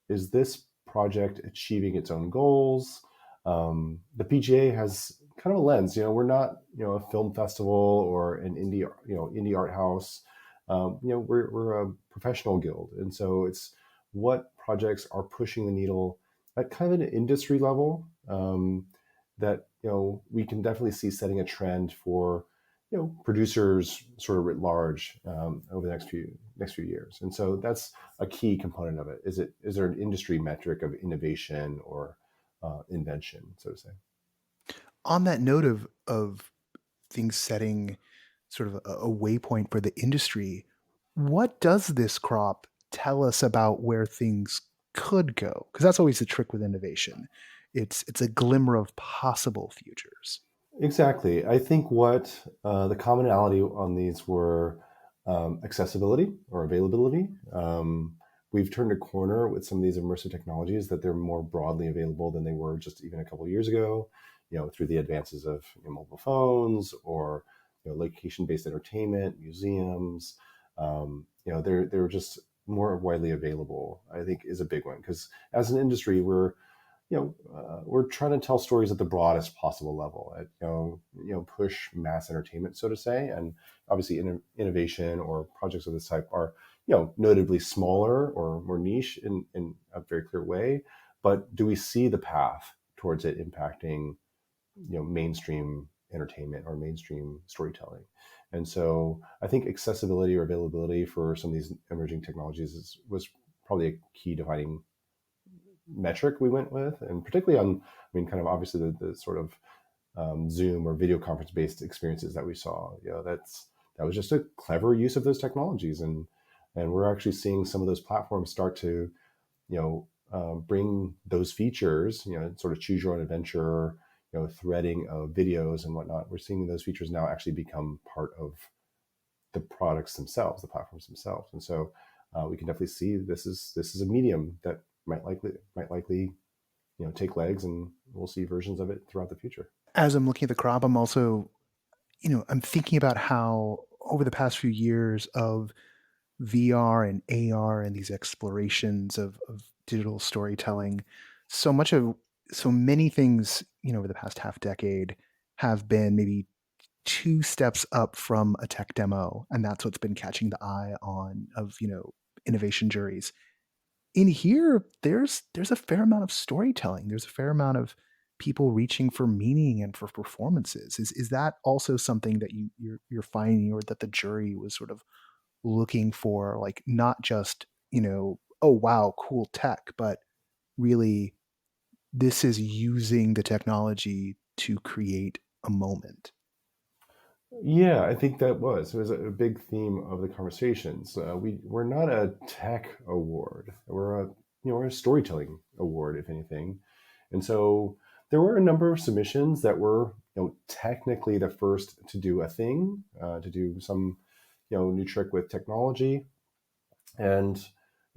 this project achieving its own goals? The PGA has kind of a lens. We're not a film festival or an indie art house. We're a professional guild, and so it's what projects are pushing the needle at kind of an industry level, that we can definitely see setting a trend for producers sort of writ large over the next few years. And so that's a key component of it. Is there an industry metric of innovation or invention, so to say? On that note of things setting sort of a waypoint for the industry, what does this crop tell us about where things could go? Because that's always the trick with innovation. It's a glimmer of possible futures. Exactly. I think what the commonality on these were accessibility or availability. We've turned a corner with some of these immersive technologies, that they're more broadly available than they were just even a couple of years ago, through the advances of mobile phones or location-based entertainment, museums. They're just more widely available, I think, is a big one. Because as an industry, we're trying to tell stories at the broadest possible level, at push mass entertainment, so to say. And obviously, innovation or projects of this type are notably smaller or more niche in a very clear way. But do we see the path towards it impacting mainstream entertainment or mainstream storytelling? And so I think accessibility or availability for some of these emerging technologies was probably a key defining metric we went with, and particularly on, kind of obviously the sort of Zoom or video conference based experiences that we saw. That was just a clever use of those technologies, and we're actually seeing some of those platforms start to bring those features, sort of choose your own adventure, threading of videos and whatnot. We're seeing those features now actually become part of the products themselves, the platforms themselves, and so we can definitely see this is a medium that might likely take legs, and we'll see versions of it throughout the future. As I'm looking at the crop, I'm also, I'm thinking about how over the past few years of VR and AR and these explorations of digital storytelling, so many things, over the past half decade have been maybe two steps up from a tech demo, and that's what's been catching the eye of innovation juries. In here, there's a fair amount of storytelling. There's a fair amount of people reaching for meaning and for performances. Is that also something that you're finding, or that the jury was sort of looking for, like, not just, oh wow, cool tech, but really this is using the technology to create a moment? Yeah, I think it was a big theme of the conversations. We're not a tech award. We're a storytelling award, if anything. And so there were a number of submissions that were, technically the first to do a thing, to do some, new trick with technology. And,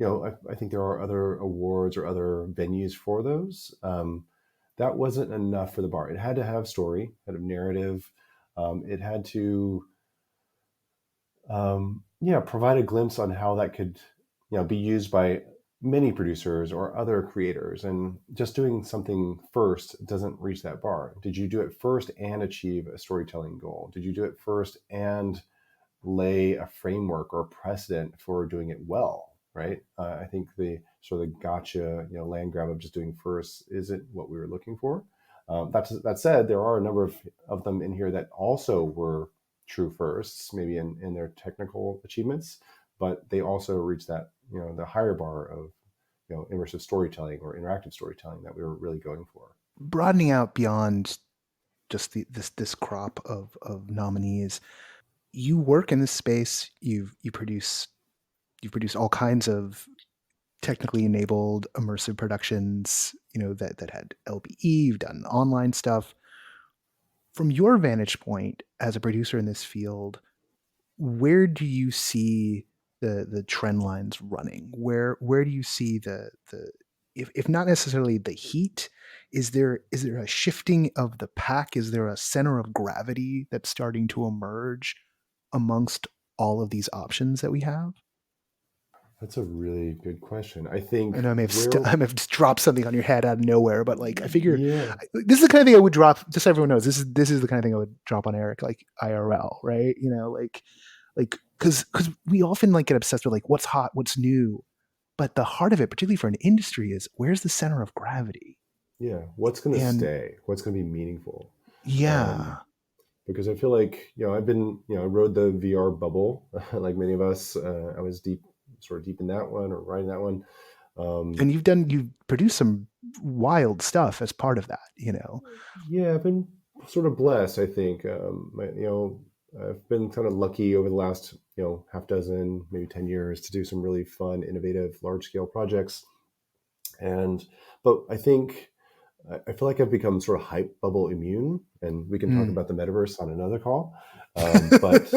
I think there are other awards or other venues for those. That wasn't enough for the bar. It had to have story, had a narrative. It had to, provide a glimpse on how that could, be used by many producers or other creators. And just doing something first doesn't reach that bar. Did you do it first and achieve a storytelling goal? Did you do it first and lay a framework or a precedent for doing it well? Right. I think the sort of gotcha, land grab of just doing first isn't what we were looking for. That said, there are a number of them in here that also were true firsts, maybe in their technical achievements, but they also reached that, the higher bar of, immersive storytelling or interactive storytelling that we were really going for. Broadening out beyond just this crop of nominees, you work in this space. You produce all kinds of technically enabled immersive productions, that had LBE. You've done online stuff. From your vantage point as a producer in this field, where do you see the trend lines running? Where do you see the if not necessarily the heat, is there a shifting of the pack? Is there a center of gravity that's starting to emerge amongst all of these options that we have? That's a really good question. I I think know I may have just dropped something on your head out of nowhere, but like I figure yeah, this is the kind of thing I would drop. Just so everyone knows, this is the kind of thing I would drop on Eric, like IRL, right? Because we often like get obsessed with like what's hot, what's new, but the heart of it, particularly for an industry, is where's the center of gravity? yeah. What's going to And stay? What's going to be meaningful? yeah, Because I feel like, I've been, I rode the VR bubble like many of us. I was sort of deep in that one, or riding that one. and you've produced some wild stuff as part of that. Yeah, I've been sort of blessed, I think. I've been kind of lucky over the last, half dozen, maybe 10 years to do some really fun, innovative, large scale projects. But I think I feel like I've become sort of hype bubble immune, and we can talk about the metaverse on another call. But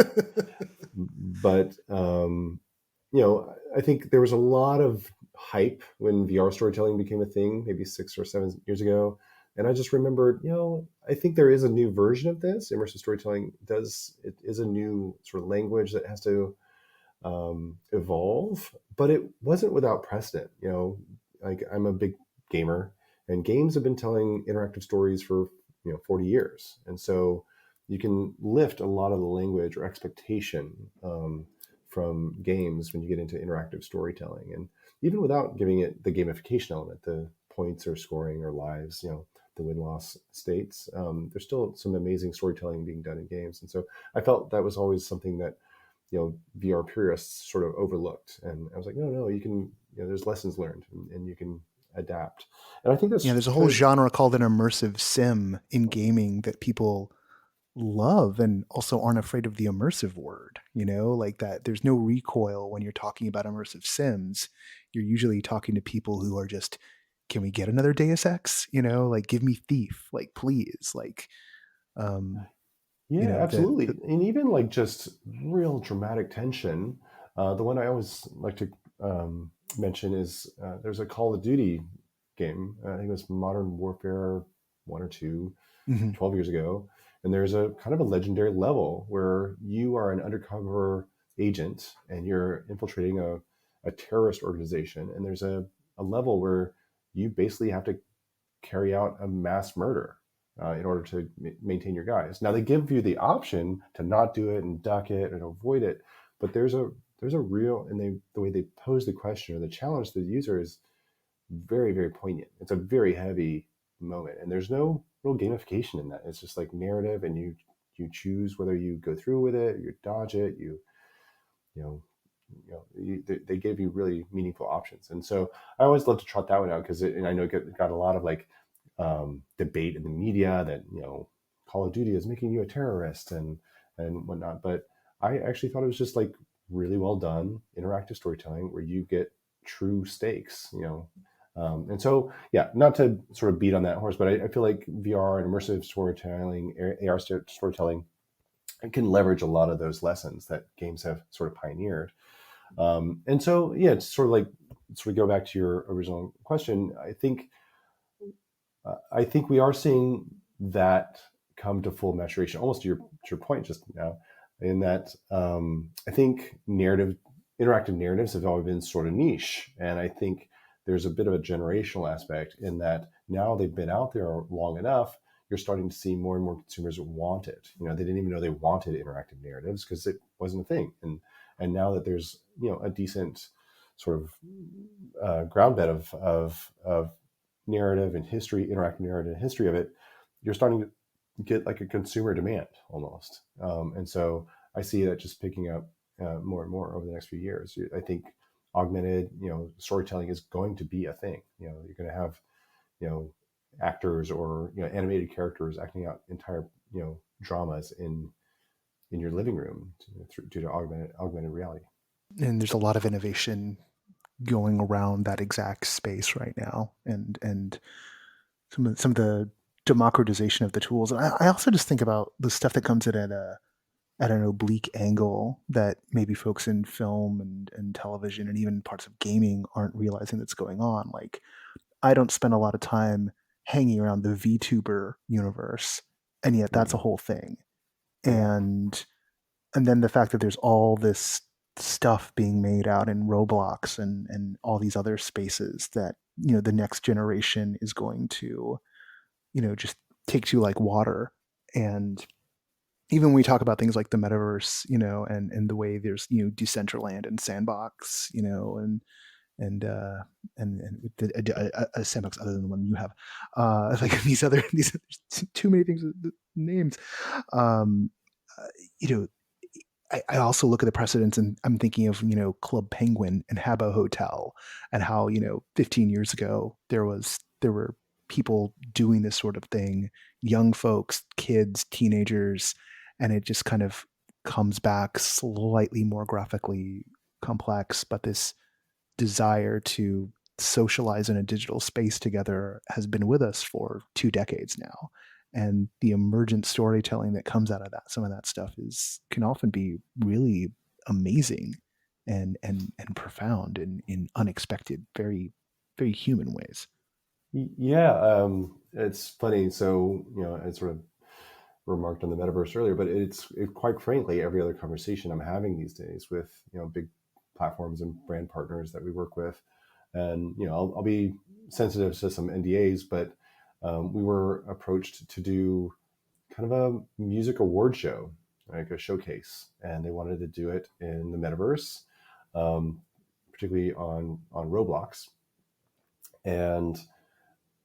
I think there was a lot of hype when VR storytelling became a thing, maybe 6 or 7 years ago. And I just remembered, I think there is a new version of this. Immersive storytelling is a new sort of language that has to evolve, but it wasn't without precedent. Like, I'm a big gamer, and games have been telling interactive stories for 40 years, and so you can lift a lot of the language or expectation from games when you get into interactive storytelling, and even without giving it the gamification element, the points or scoring or lives, the win-loss states. There's still some amazing storytelling being done in games, and so I felt that was always something that VR purists sort of overlooked. And I was like, no, you can, there's lessons learned, and you can adapt. And I think that's there's a whole genre called an immersive sim in gaming that people love and also aren't afraid of the immersive word, like that. There's no recoil when you're talking about immersive sims. You're usually talking to people who are just, can we get another Deus Ex? Like, give me Thief, like, please. Like, yeah, absolutely. And even like just real dramatic tension. The one I always like to mention is there's a Call of Duty game. I think it was Modern Warfare 1 or 2, Mm-hmm. 12 years ago. And there's a kind of a legendary level where you are an undercover agent and you're infiltrating a terrorist organization. And there's a level where you basically have to carry out a mass murder in order to maintain your guys. Now they give you the option to not do it and duck it and avoid it, but there's a real, and the way they pose the question or the challenge to the user is very, very poignant. It's a very heavy moment, and there's no real gamification in that. It's just like narrative, and you choose whether you go through with it, you dodge it, they gave you really meaningful options. And so I always love to trot that one out because and I know it got a lot of like debate in the media that Call of Duty is making you a terrorist and whatnot. But I actually thought it was just like really well done interactive storytelling where you get true stakes, and so, yeah, not to sort of beat on that horse, but I feel like VR and immersive storytelling, AR storytelling, can leverage a lot of those lessons that games have sort of pioneered. And so, yeah, it's sort of go back to your original question. I think we are seeing that come to full maturation, almost to your point just now, in that I think interactive narratives have always been sort of niche, and I think there's a bit of a generational aspect in that now they've been out there long enough, you're starting to see more and more consumers want it. They didn't even know they wanted interactive narratives because it wasn't a thing. And now that there's, a decent sort of ground bed of narrative and history, interactive narrative and history of it, you're starting to get like a consumer demand almost. And so I see that just picking up more and more over the next few years. I think augmented, storytelling is going to be a thing. You're going to have, actors or animated characters acting out entire dramas in your living room due to augmented reality. And there's a lot of innovation going around that exact space right now, and some of the democratization of the tools. And I also just think about the stuff that comes in at an oblique angle that maybe folks in film and television and even parts of gaming aren't realizing that's going on. Like, I don't spend a lot of time hanging around the VTuber universe, and yet that's a whole thing. And then the fact that there's all this stuff being made out in Roblox and all these other spaces that the next generation is going to just take to like water. And even when we talk about things like the metaverse, and the way there's Decentraland and Sandbox, and a sandbox other than the one you have, like these too many things, names. I also look at the precedents, and I'm thinking of Club Penguin and Habbo Hotel, and how 15 years ago there were people doing this sort of thing, young folks, kids, teenagers, and it just kind of comes back slightly more graphically complex, but this desire to socialize in a digital space together has been with us for 2 decades now. And the emergent storytelling that comes out of that, some of that stuff can often be really amazing and profound in unexpected, very, very human ways. Yeah, it's funny. So, I sort of remarked on the metaverse earlier, but it's quite frankly, every other conversation I'm having these days with, big platforms and brand partners that we work with. And, I'll be sensitive to some NDAs, but we were approached to do kind of a music award show, like a showcase, and they wanted to do it in the metaverse, particularly on Roblox. And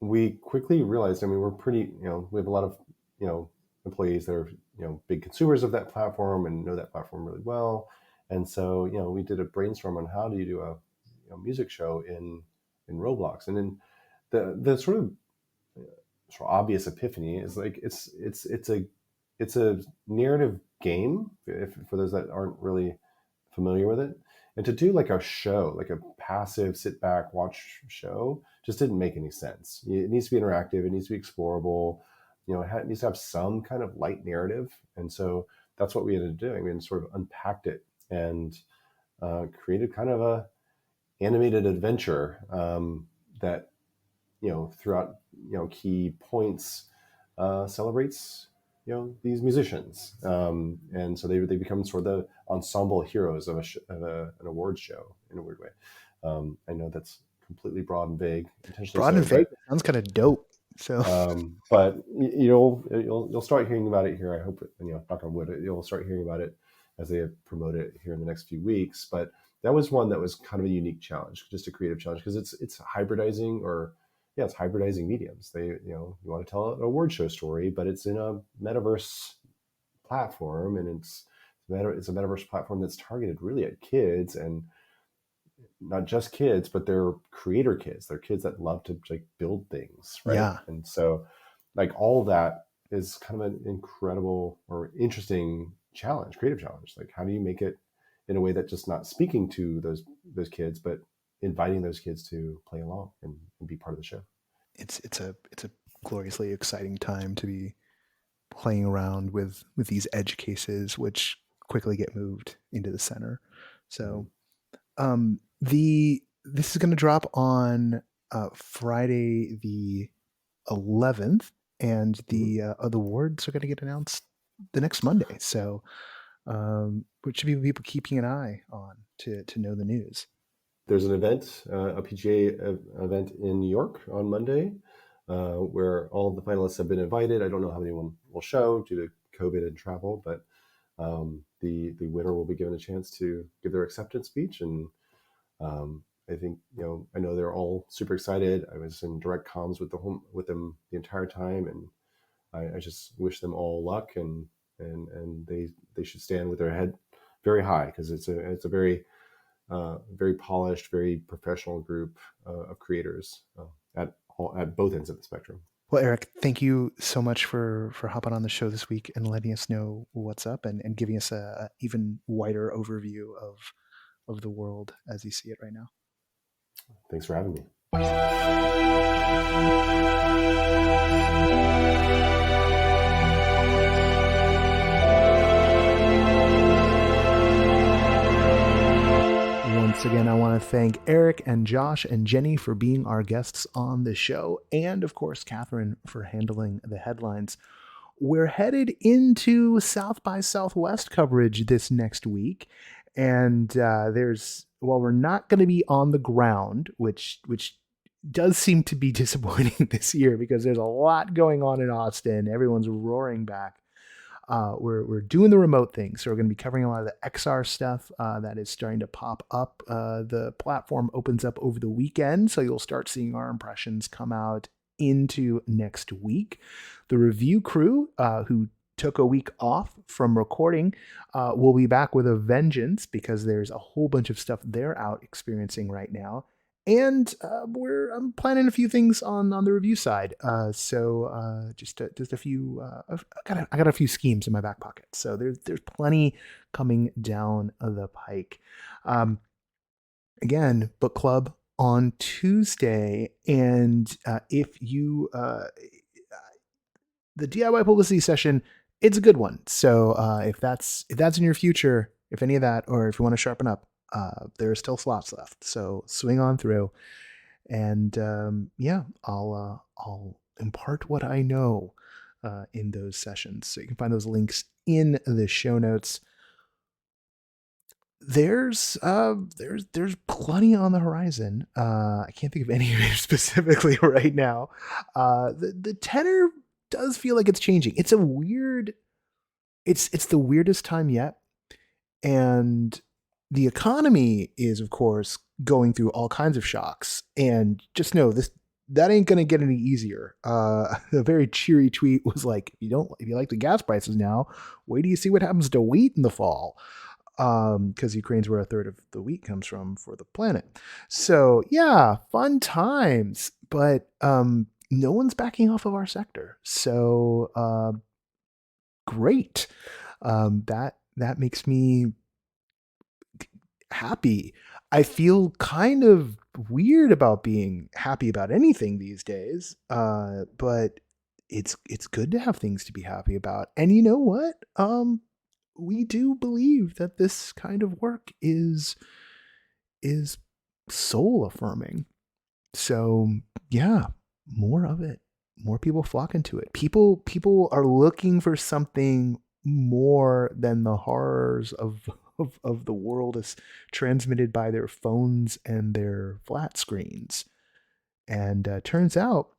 we quickly realized, we're pretty, we have a lot of, employees that are, big consumers of that platform and know that platform really well. And so, we did a brainstorm on how do you do a music show in Roblox. And then the sort of obvious epiphany is like, it's a narrative game, for those that aren't really familiar with it. And to do like a show, like a passive sit back, watch show, just didn't make any sense. It needs to be interactive. It needs to be explorable. It needs to have some kind of light narrative. And so that's what we ended up doing. We sort of unpacked it and created kind of a animated adventure that, throughout key points celebrates these musicians, and so they become sort of the ensemble heroes of an awards show in a weird way. I know that's completely broad and vague, intentionally Broad and so, vague sounds kind of dope. So, but you'll start hearing about it here. I hope, knock on wood, you'll start hearing about it as they promote it here in the next few weeks. But that was one that was kind of a unique challenge, just a creative challenge, because it's hybridizing, it's hybridizing mediums. You want to tell an award show story, but it's in a metaverse platform, and it's a metaverse platform that's targeted really at kids, and not just kids, but they're creator kids. They're kids that love to build things, right? Yeah. And so all of that is kind of an incredible or interesting challenge, creative challenge. How do you make it in a way that just not speaking to those kids, but inviting those kids to play along and be part of the show? It's a gloriously exciting time to be playing around with these edge cases, which quickly get moved into the center. So, this is going to drop on Friday the 11th, and the awards are going to get announced the next Monday. So, which should be people keeping an eye on to know the news. There's an event, a PGA event in New York on Monday, where all of the finalists have been invited. I don't know how many will show due to COVID and travel, but the winner will be given a chance to give their acceptance speech. And I think, I know they're all super excited. I was in direct comms with them the entire time, and I just wish them all luck, and they should stand with their head very high, because it's a very polished, very professional group of creators at both ends of the spectrum. Well, Eric, thank you so much for hopping on the show this week and letting us know what's up, and giving us a even wider overview of the world as you see it right now. Thanks for having me. Once again, I want to thank Eric and Josh and Jenny for being our guests on the show, and of course, Catherine for handling the headlines. We're headed into South by Southwest coverage this next week, and while we're not going to be on the ground, which does seem to be disappointing this year because there's a lot going on in Austin. Everyone's roaring back. We're doing the remote thing, so we're going to be covering a lot of the XR stuff that is starting to pop up. The platform opens up over the weekend, so you'll start seeing our impressions come out into next week. The review crew, who took a week off from recording, will be back with a vengeance, because there's a whole bunch of stuff they're out experiencing right now. And I'm planning a few things on the review side. So just a few. I got a few schemes in my back pocket. So there's plenty coming down the pike. Again, book club on Tuesday, and if you the DIY publicity session, it's a good one. So if that's in your future, if any of that, or if you want to sharpen up, there are still slots left, so swing on through, and I'll impart what I know in those sessions. So you can find those links in the show notes. There's plenty on the horizon. I can't think of any specifically right now. The tenor does feel like it's changing. It's the weirdest time yet, and the economy is, of course, going through all kinds of shocks, and just know that ain't going to get any easier. A very cheery tweet was like, if you like the gas prices now, wait till you see what happens to wheat in the fall. Because Ukraine's where a third of the wheat comes from for the planet. So yeah, fun times, but no one's backing off of our sector. So great. That makes me happy. I feel kind of weird about being happy about anything these days, but it's good to have things to be happy about. And you know what? We do believe that this kind of work is soul affirming. So yeah, more of it. More people flock into it. People are looking for something more than the horrors of the world as transmitted by their phones and their flat screens. And turns out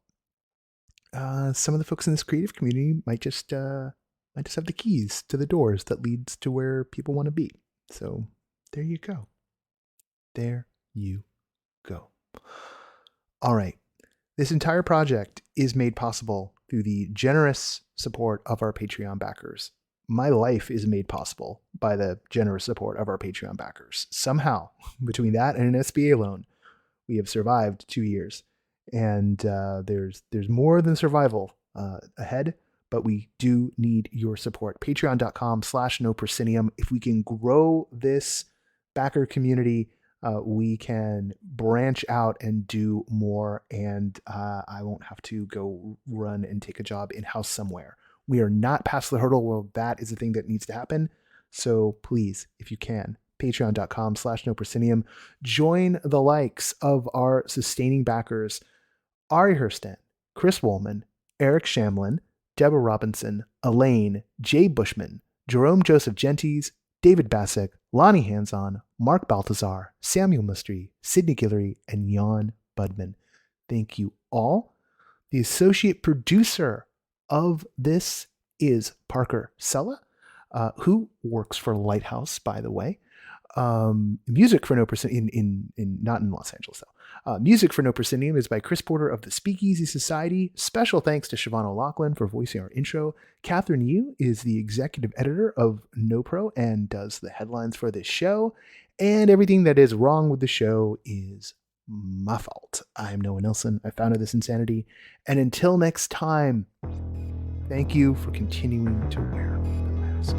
some of the folks in this creative community might just have the keys to the doors that leads to where people want to be. So there you go. There you go. All right. This entire project is made possible through the generous support of our Patreon backers. My life is made possible by the generous support of our Patreon backers. Somehow, between that and an SBA loan, we have survived 2 years. And there's more than survival ahead, but we do need your support. Patreon.com/NoProscenium. If we can grow this backer community, we can branch out and do more, and I won't have to go run and take a job in-house somewhere. We are not past the hurdle where that is the thing that needs to happen. So please, if you can, patreon.com/NoProscenium. Join the likes of our sustaining backers, Ari Hurston, Chris Woolman, Eric Shamlin, Deborah Robinson, Elaine, Jay Bushman, Jerome Joseph Gentes, David Bassick, Lonnie Hanson, Mark Baltazar, Samuel Mustry, Sidney Guillory, and Jan Budman. Thank you all. The associate producer of this is Parker Sella, who works for Lighthouse, by the way. Music for No Proscenium not in Los Angeles though. Music for No Proscenium is by Chris Porter of the Speakeasy Society. Special thanks to Siobhan O'Loughlin for voicing our intro. Catherine Yu is the executive editor of NoPro and does the headlines for this show. And everything that is wrong with the show is my fault. I am Noah Nelson. I founded this insanity. And until next time, thank you for continuing to wear the mask.